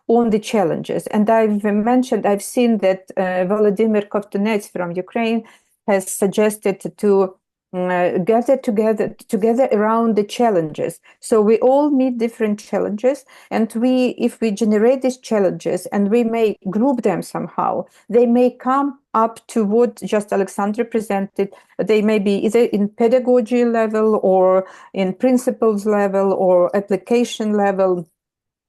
on the challenges. And I've seen that Volodymyr Kovtunets from Ukraine has suggested to gather together around the challenges. So we all meet different challenges, and if we generate these challenges and we may group them somehow, they may come up to what just Alexandra presented. They may be either in pedagogy level or in principles level or application level,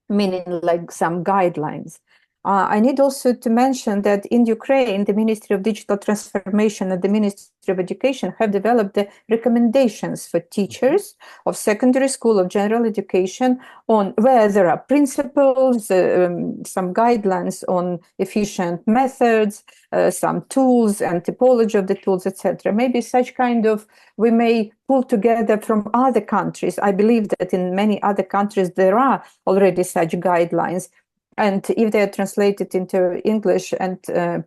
meaning like some guidelines. I need also to mention that in Ukraine, the Ministry of Digital Transformation and the Ministry of Education have developed the recommendations for teachers of secondary school of general education on where there are principles, some guidelines on efficient methods, some tools and typology of the tools, etc. Maybe such kind of, we may pull together from other countries. I believe that in many other countries there are already such guidelines. And if they are translated into English and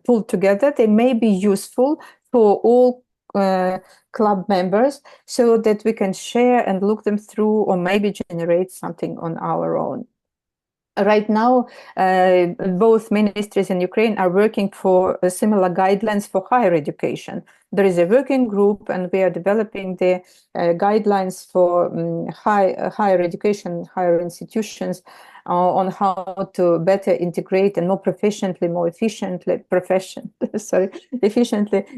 pulled together, they may be useful for all club members so that we can share and look them through or maybe generate something on our own. Right now, both ministries in Ukraine are working for similar guidelines for higher education. There is a working group, and we are developing the guidelines for higher education, higher institutions, on how to better integrate and more efficiently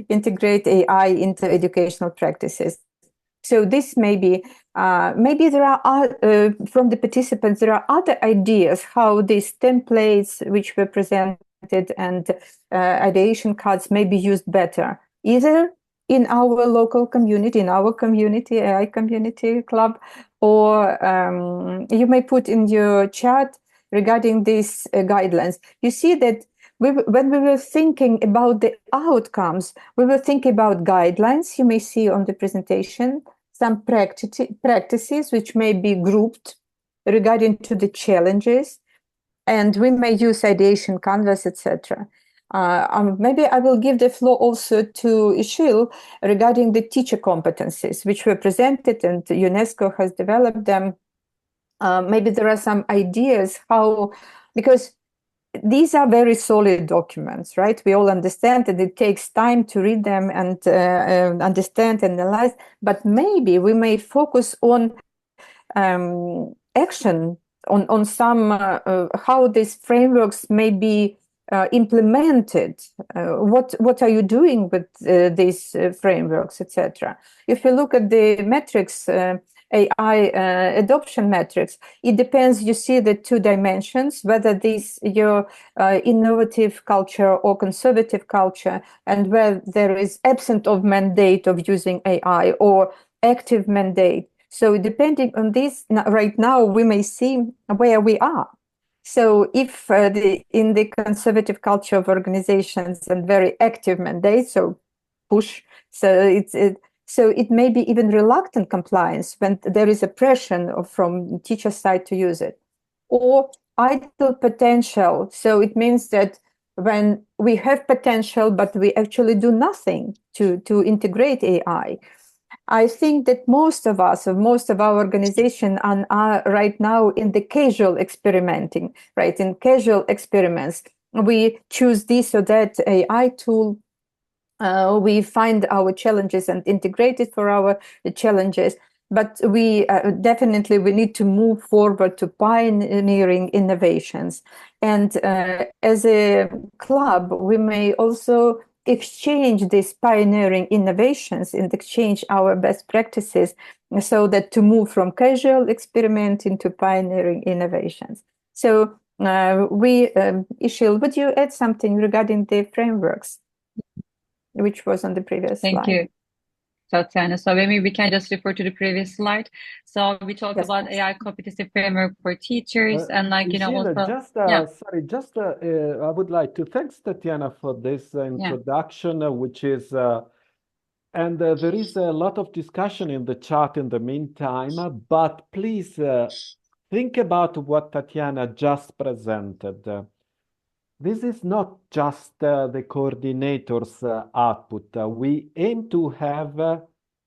integrate AI into educational practices. So this maybe there are from the participants, there are other ideas how these templates which were presented and ideation cards may be used better, either in our local community, in our community, AI community club, or you may put in your chat regarding these guidelines. You see that when we were thinking about the outcomes, we were thinking about guidelines. You may see on the presentation some practices which may be grouped regarding to the challenges, and we may use ideation canvas, etc. Maybe I will give the floor also to Ishil regarding the teacher competencies which were presented, and UNESCO has developed them. Maybe there are some ideas how, because these are very solid documents, right? We all understand that it takes time to read them and understand and analyze, but maybe we may focus on action, on some, how these frameworks may be implemented. What are you doing with these frameworks, etc.? If you look at the metrics, AI adoption metrics, it depends. You see the 2 dimensions, whether this your innovative culture or conservative culture, and where there is absent of mandate of using AI or active mandate. So depending on this, right now we may see where we are. So if in the conservative culture of organizations and very active mandate, so push, so so it may be even reluctant compliance when there is a pressure from teacher side to use it, or idle potential. So it means that when we have potential, but we actually do nothing to integrate AI. I think that most of us, or most of our organization are right now in the casual experimenting, right? In casual experiments, we choose this or that AI tool. We find our challenges and integrate it for our challenges. But we definitely we need to move forward to pioneering innovations. And as a club, we may also exchange these pioneering innovations and exchange our best practices so that to move from casual experimenting to pioneering innovations. So Işıl, would you add something regarding the frameworks, which was on the previous slide? Thank you, Tatiana. So maybe we can just refer to the previous slide. So we talk about AI competency framework for teachers and Işıl, also I would like to thank Tatiana for this introduction, which is and there is a lot of discussion in the chat in the meantime, but please think about what Tatiana just presented. This is not just the coordinator's output. We aim to have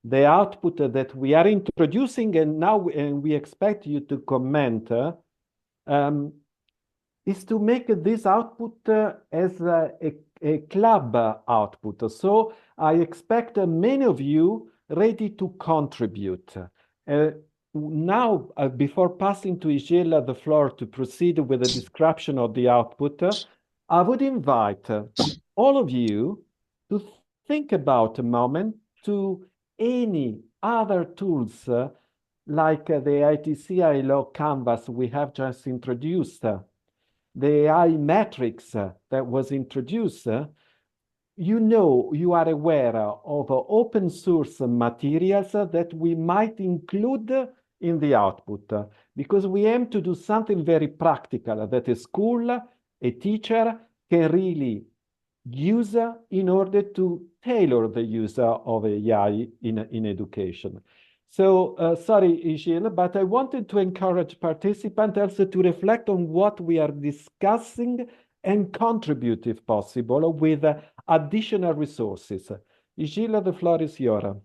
the output that we are introducing, and now we expect you to comment, is to make this output as a club output. So I expect many of you ready to contribute. Now, before passing to Işıl the floor to proceed with the description of the output, I would invite all of you to think about a moment to any other tools like the ITC ILO Canvas we have just introduced, the AI Matrix that was introduced. You are aware of open source materials that we might include in the output, because we aim to do something very practical that a school, a teacher can really use in order to tailor the use of AI in education. So, sorry, Işıl, but I wanted to encourage participants also to reflect on what we are discussing and contribute, if possible, with additional resources. Işıl, the floor is yours.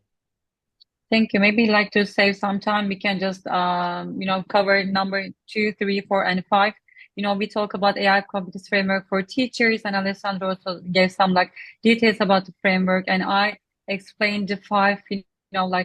Thank you. Maybe like to save some time, we can just cover number 2, 3, 4, and 5. We talk about AI competence framework for teachers, and Alessandro also gave some details about the framework, and I explained the 5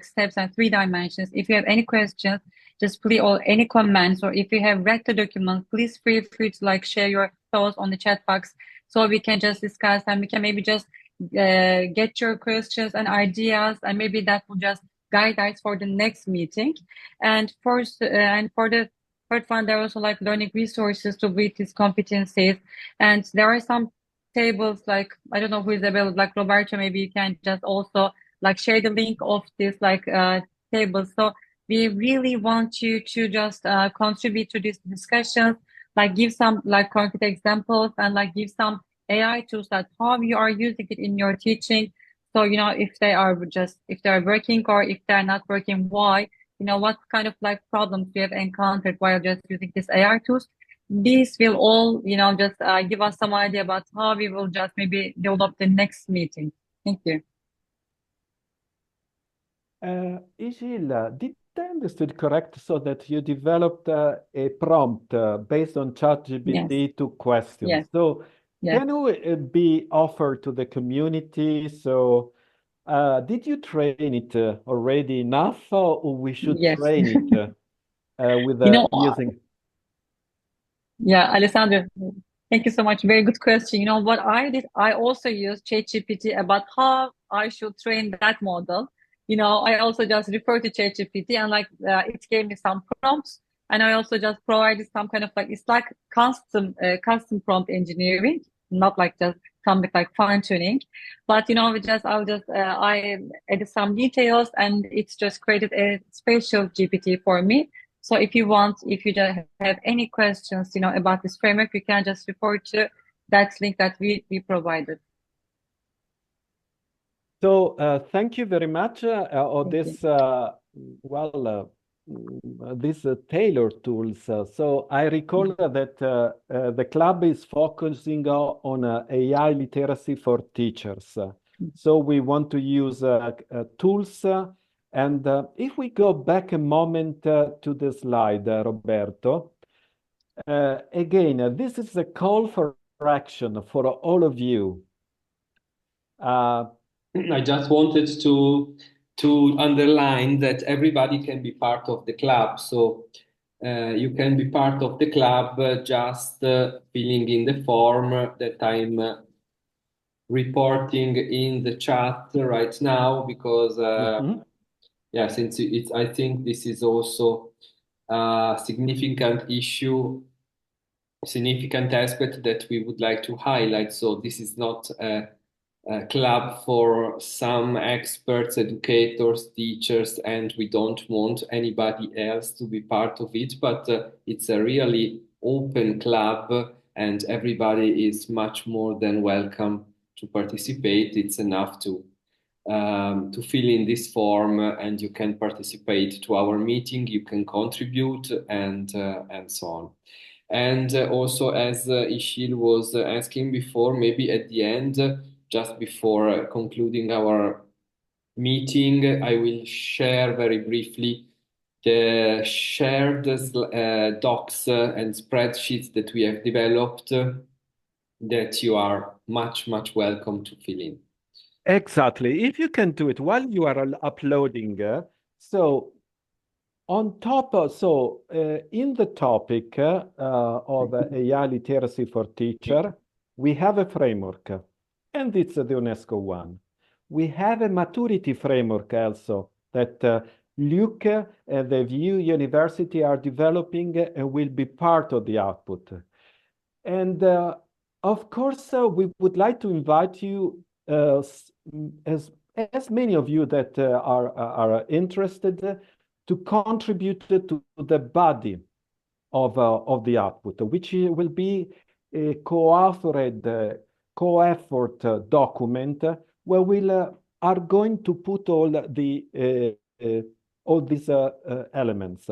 steps and 3 dimensions. If you have any questions, just please, or any comments, or if you have read the document, please feel free to share your thoughts on the chat box so we can just discuss, and we can maybe just get your questions and ideas, and maybe that will just guide us for the next meeting. And for the third one, there are also learning resources to build these competencies, and there are some tables I don't know who is available, Roberto, maybe you can just also share the link of this tables. So we really want you to just contribute to this discussion, give some concrete examples, and give some AI tools that how you are using it in your teaching. So if they are working, or if they're not working, why? What kind of problems you have encountered while just using these AI tools. These will all just give us some idea about how we will just maybe develop the next meeting. Thank you. Işıl, did I understood correct, so that you developed a prompt based on ChatGPT to questions? Yes. So Yes. can it be offered to the community? So did you train it already enough, or we should train it with using? Yeah, Alessandro, thank you so much. Very good question. What I did, I also used ChatGPT about how I should train that model. I also just referred to ChatGPT, and it gave me some prompts, and I also just provided some kind of it's like custom prompt engineering, not just something fine tuning, but I added some details, and it's just created a spatial GPT for me. So if you just have any questions, about this framework, you can just report to that link that we provided. So thank you very much on Thank this these tailored tools. So I recall that the club is focusing on AI literacy for teachers. So we want to use tools. And if we go back a moment to the slide, Roberto, again, this is a call for action for all of you. I just wanted to underline that everybody can be part of the club. So you can be part of the club just filling in the form that I'm reporting in the chat right now, because yeah, since I think this is also a significant issue, significant aspect that we would like to highlight. So this is not a club for some experts, educators, teachers, and we don't want anybody else to be part of it, but it's a really open club and everybody is much more than welcome to participate. It's enough to fill in this form and you can participate to our meeting, you can contribute and so on. And also, as Ishil was asking before, maybe at the end, just before concluding our meeting, I will share very briefly the shared docs and spreadsheets that we have developed that you are much welcome to fill in. Exactly. If you can do it while you are uploading, so on top of, in the topic of AI literacy for teacher, we have a framework, and it's the UNESCO one. We have a maturity framework also that Luke and the VIU University are developing and will be part of the output. And of course, we would like to invite you, as many of you that are interested, to contribute to the body of the output, which will be a co-authored, co-effort document where we are going to put all these elements.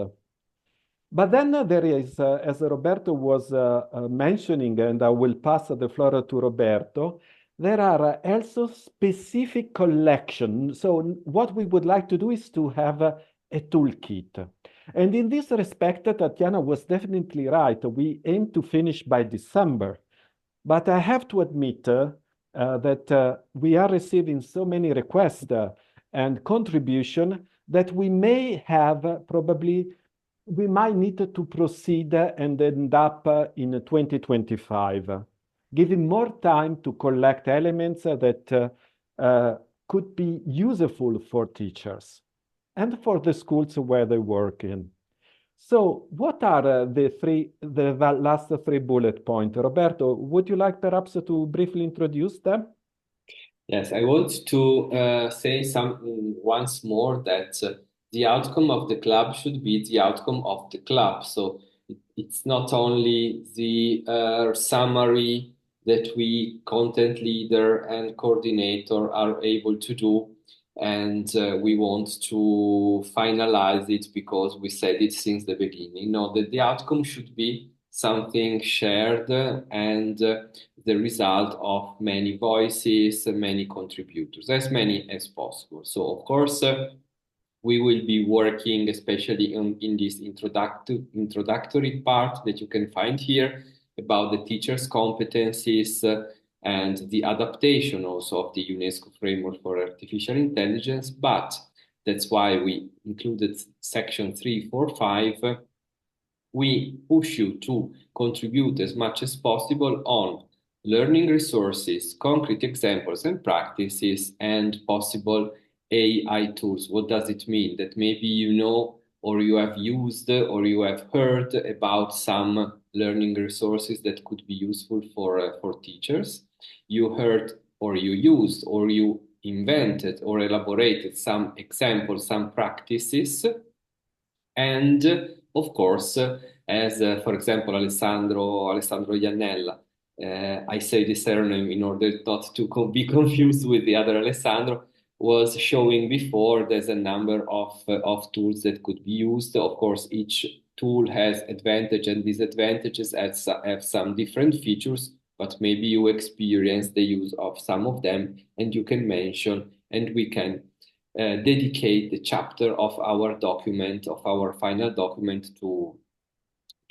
But then there is, as Roberto was mentioning, and I will pass the floor to Roberto, there are also specific collections. So what we would like to do is to have a toolkit. And in this respect, Tatiana was definitely right. We aim to finish by December. But I have to admit that we are receiving so many requests and contribution that we may have we might need to proceed and end up in 2025, giving more time to collect elements that could be useful for teachers and for the schools where they work in. So what are the last three bullet points? Roberto, would you like perhaps to briefly introduce them? Yes, I want to say once more that the outcome of the club should be the outcome of the club. So it's not only the summary that we, content leader and coordinator, are able to do, and we want to finalize it because we said it since the beginning. No, that the outcome should be something shared and the result of many voices, many contributors, as many as possible. So of course, we will be working especially in this introductory part that you can find here about the teacher's competencies and the adaptation also of the UNESCO framework for artificial intelligence. But that's why we included section 3, 4, 5. We push you to contribute as much as possible on learning resources, concrete examples and practices, and possible AI tools. What does it mean? That maybe you know, or you have used, or you have heard about some learning resources that could be useful for teachers. You heard, or you used, or you invented or elaborated some examples, some practices, and of course, as for example, Alessandro Iannella, I say the surname in order not to be confused with the other Alessandro, was showing before. There's a number of tools that could be used. Of course, each tool has advantage and disadvantages, have some different features, but maybe you experience the use of some of them, and you can mention, and we can dedicate the chapter of our document, of our final document, to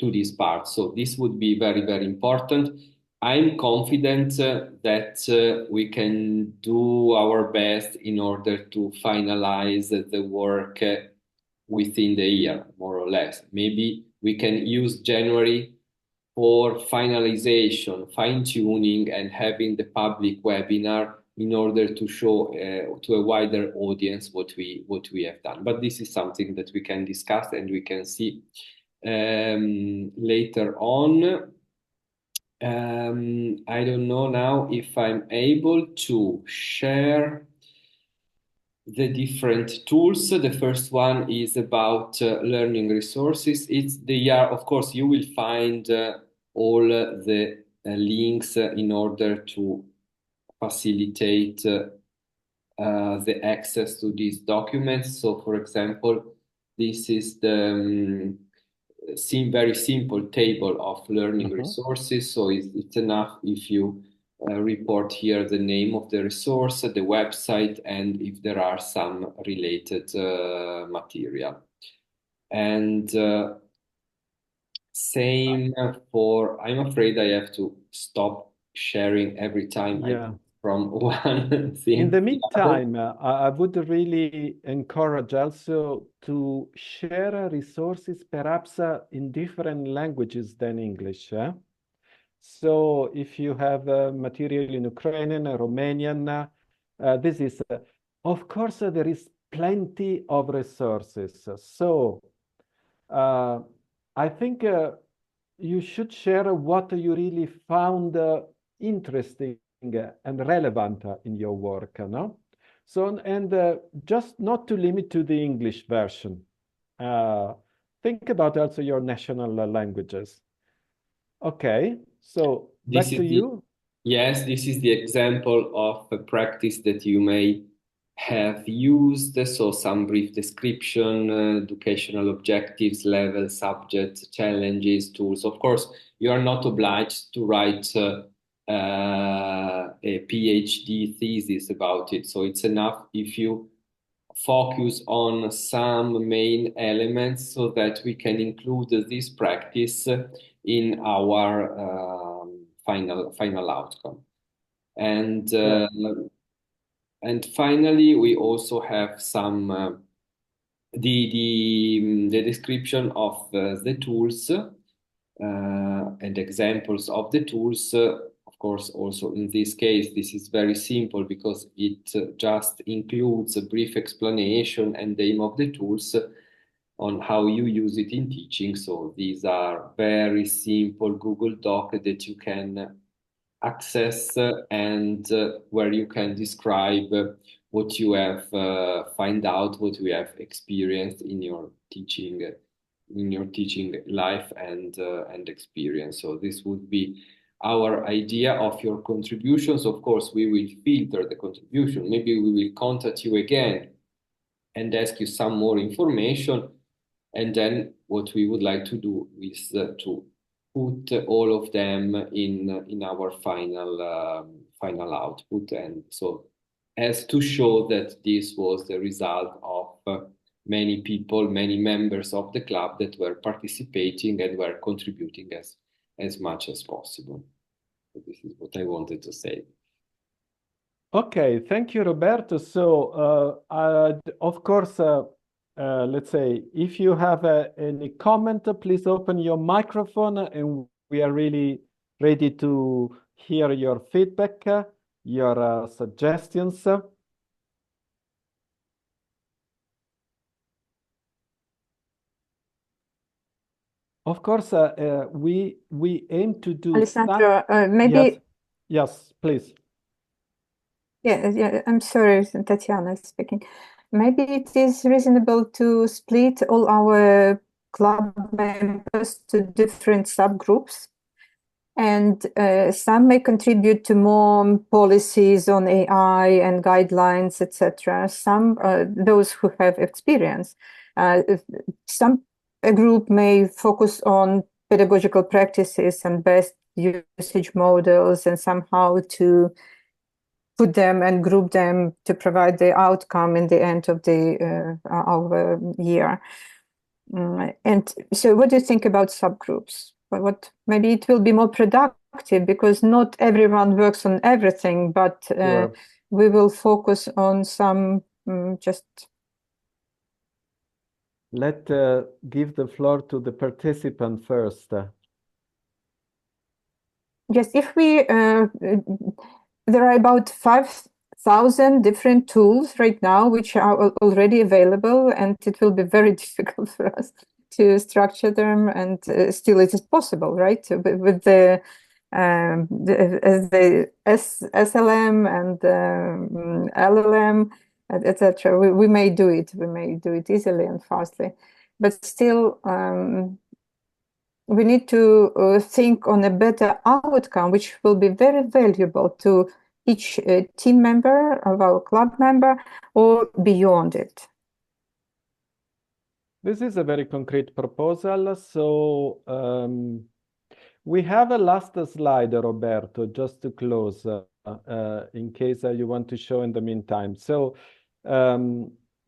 this part. So this would be very, very important. I'm confident that we can do our best in order to finalize the work within the year, more or less. Maybe we can use January for finalization, fine-tuning, and having the public webinar in order to show to a wider audience what we have done. But this is something that we can discuss and we can see later on. I don't know now if I'm able to share the different tools. The first one is about learning resources. It's the year, of course, you will find all the links in order to facilitate the access to these documents. So, for example, this is the very simple table of learning resources. So it's enough if you report here the name of the resource, the website, and if there are some related material. And same for, I'm afraid I have to stop sharing every time from one thing. In the meantime, I would really encourage also to share resources perhaps in different languages than English. So if you have material in Ukrainian, Romanian, this is, of course, there is plenty of resources. So I think you should share what you really found interesting and relevant in your work, no? So, and just not to limit to the English version. Think about also your national languages. Okay, so back to you. Yes, this is the example of a practice that you may have used. So some brief description, educational objectives, level, subjects, challenges, tools. Of course, you are not obliged to write a PhD thesis about it. So it's enough if you focus on some main elements so that we can include this practice in our final outcome. And finally, we also have some the description of the tools and examples of the tools. Of course, also in this case, this is very simple because it just includes a brief explanation and the aim of the tools on how you use it in teaching. So these are very simple Google Doc that you can access and where you can describe what you have find out, what you have experienced in your teaching life and experience. So this would be our idea of your contributions. Of course, we will filter the contribution. Maybe we will contact you again and ask you some more information. And then what we would like to do is to put all of them in our final output. And so as to show that this was the result of many people, many members of the club that were participating and were contributing as much as possible. So this is what I wanted to say. Okay, thank you, Roberto. So, of course, let's say, if you have any comment, please open your microphone, and we are really ready to hear your feedback, your suggestions. Of course, we aim to do Alessandro, maybe... Yes, please. Yeah, I'm sorry, Tatiana speaking. Maybe it is reasonable to split all our club members to different subgroups. And some may contribute to more policies on AI and guidelines, etc. Some, those who have experience. A group may focus on pedagogical practices and best usage models and somehow to put them and group them to provide the outcome in the end of the year. And so what do you think about subgroups? What maybe it will be more productive because not everyone works on everything, but Sure. we will focus on some just. Let give the floor to the participant first. Yes, if we there are about 5,000 different tools right now which are already available, and it will be very difficult for us to structure them, and still it is possible, right? With the SLM and LLM, etc. We may do it. We may do it easily and fastly, but still we need to think on a better outcome, which will be very valuable to each team member of our club member or beyond it. This is a very concrete proposal. So we have a last slide, Roberto, just to close, in case you want to show in the meantime. So,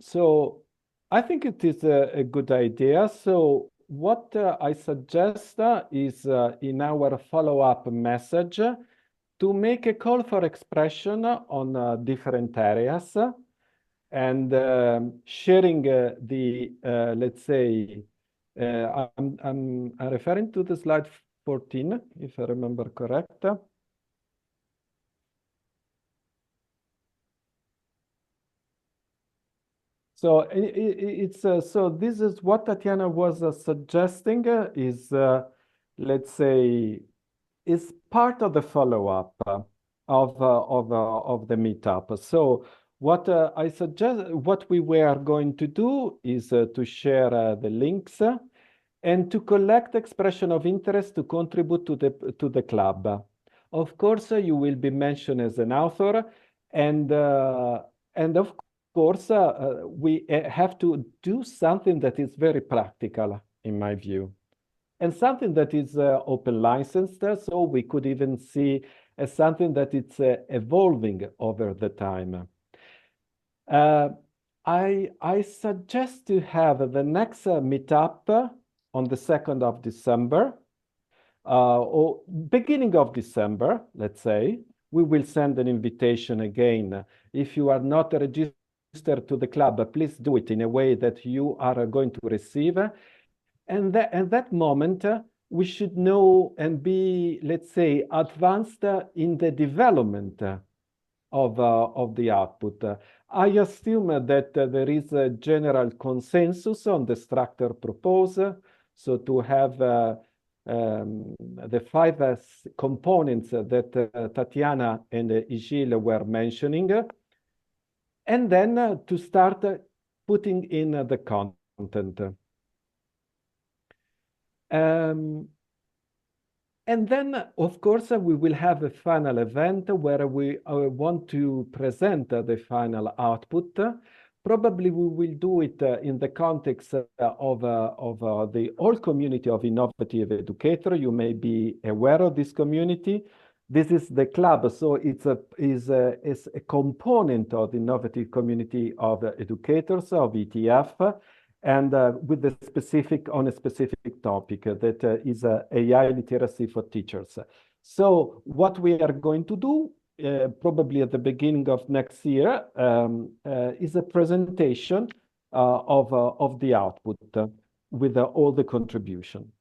so I think it is a good idea. So what I suggest is in our follow-up message to make a call for expression on different areas. And sharing the, let's say, I'm referring to the slide 14, if I remember correct. So it's so this is what Tatiana was suggesting is, let's say, is part of the follow-up of the meetup. So what I suggest, what we were going to do is to share the links and to collect expression of interest to contribute to the club. Of course, you will be mentioned as an author, and of course, we have to do something that is very practical, in my view, and something that is open licensed, so we could even see as something that it's evolving over the time. I suggest to have the next meetup on the 2nd of December, or beginning of December, let's say. We will send an invitation again. If you are not registered to the club, please do it in a way that you are going to receive. And at that moment, we should know and be, let's say, advanced in the development of the output. I assume that there is a general consensus on the structure proposed. So to have the 5 components that Tatiana and Gilles were mentioning, and then to start putting in the content. And then, of course, we will have a final event where we want to present the final output. Probably we will do it in the context of the whole community of innovative educators. You may be aware of this community. This is the club, so it's a component of the innovative community of educators of ETF. And with a specific topic that is AI literacy for teachers. So what we are going to do, probably at the beginning of next year, is a presentation of the output with all the contribution.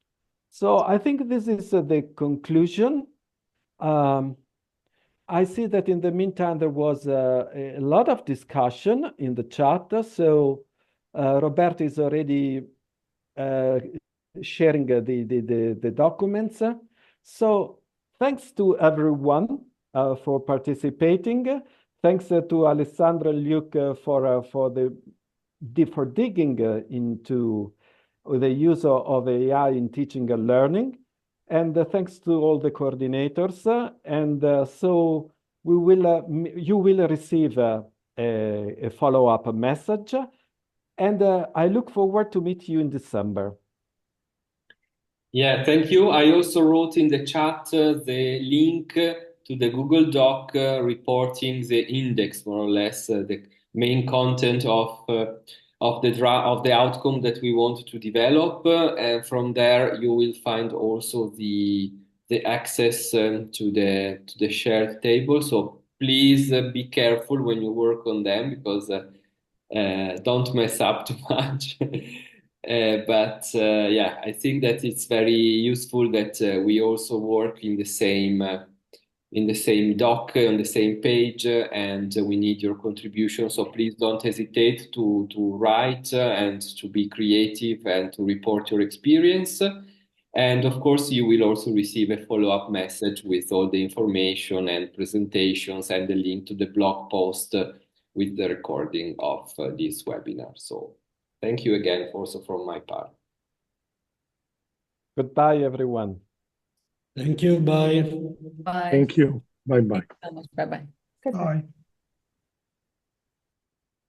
So I think this is the conclusion. I see that in the meantime there was a lot of discussion in the chat. So Roberto is already sharing the documents. So thanks to everyone for participating. Thanks to Alessandra and Luke for digging into with the use of AI in teaching and learning. And thanks to all the coordinators. So you will receive a follow-up message. And I look forward to meet you in December. Yeah, thank you. I also wrote in the chat the link to the Google Doc reporting the index, more or less, the main content of the outcome that we want to develop, and from there you will find also the access to the shared table. So please be careful when you work on them, because don't mess up too much. Yeah, I think that it's very useful that we also work in the same doc, on the same page, and we need your contribution. So please don't hesitate to write and to be creative and to report your experience. And of course, you will also receive a follow-up message with all the information and presentations and the link to the blog post with the recording of this webinar. So thank you again also from my part. Goodbye, everyone. Thank you. Bye. Bye. Thank you. Bye-bye. Thank you so much. Bye-bye. Goodbye. Bye.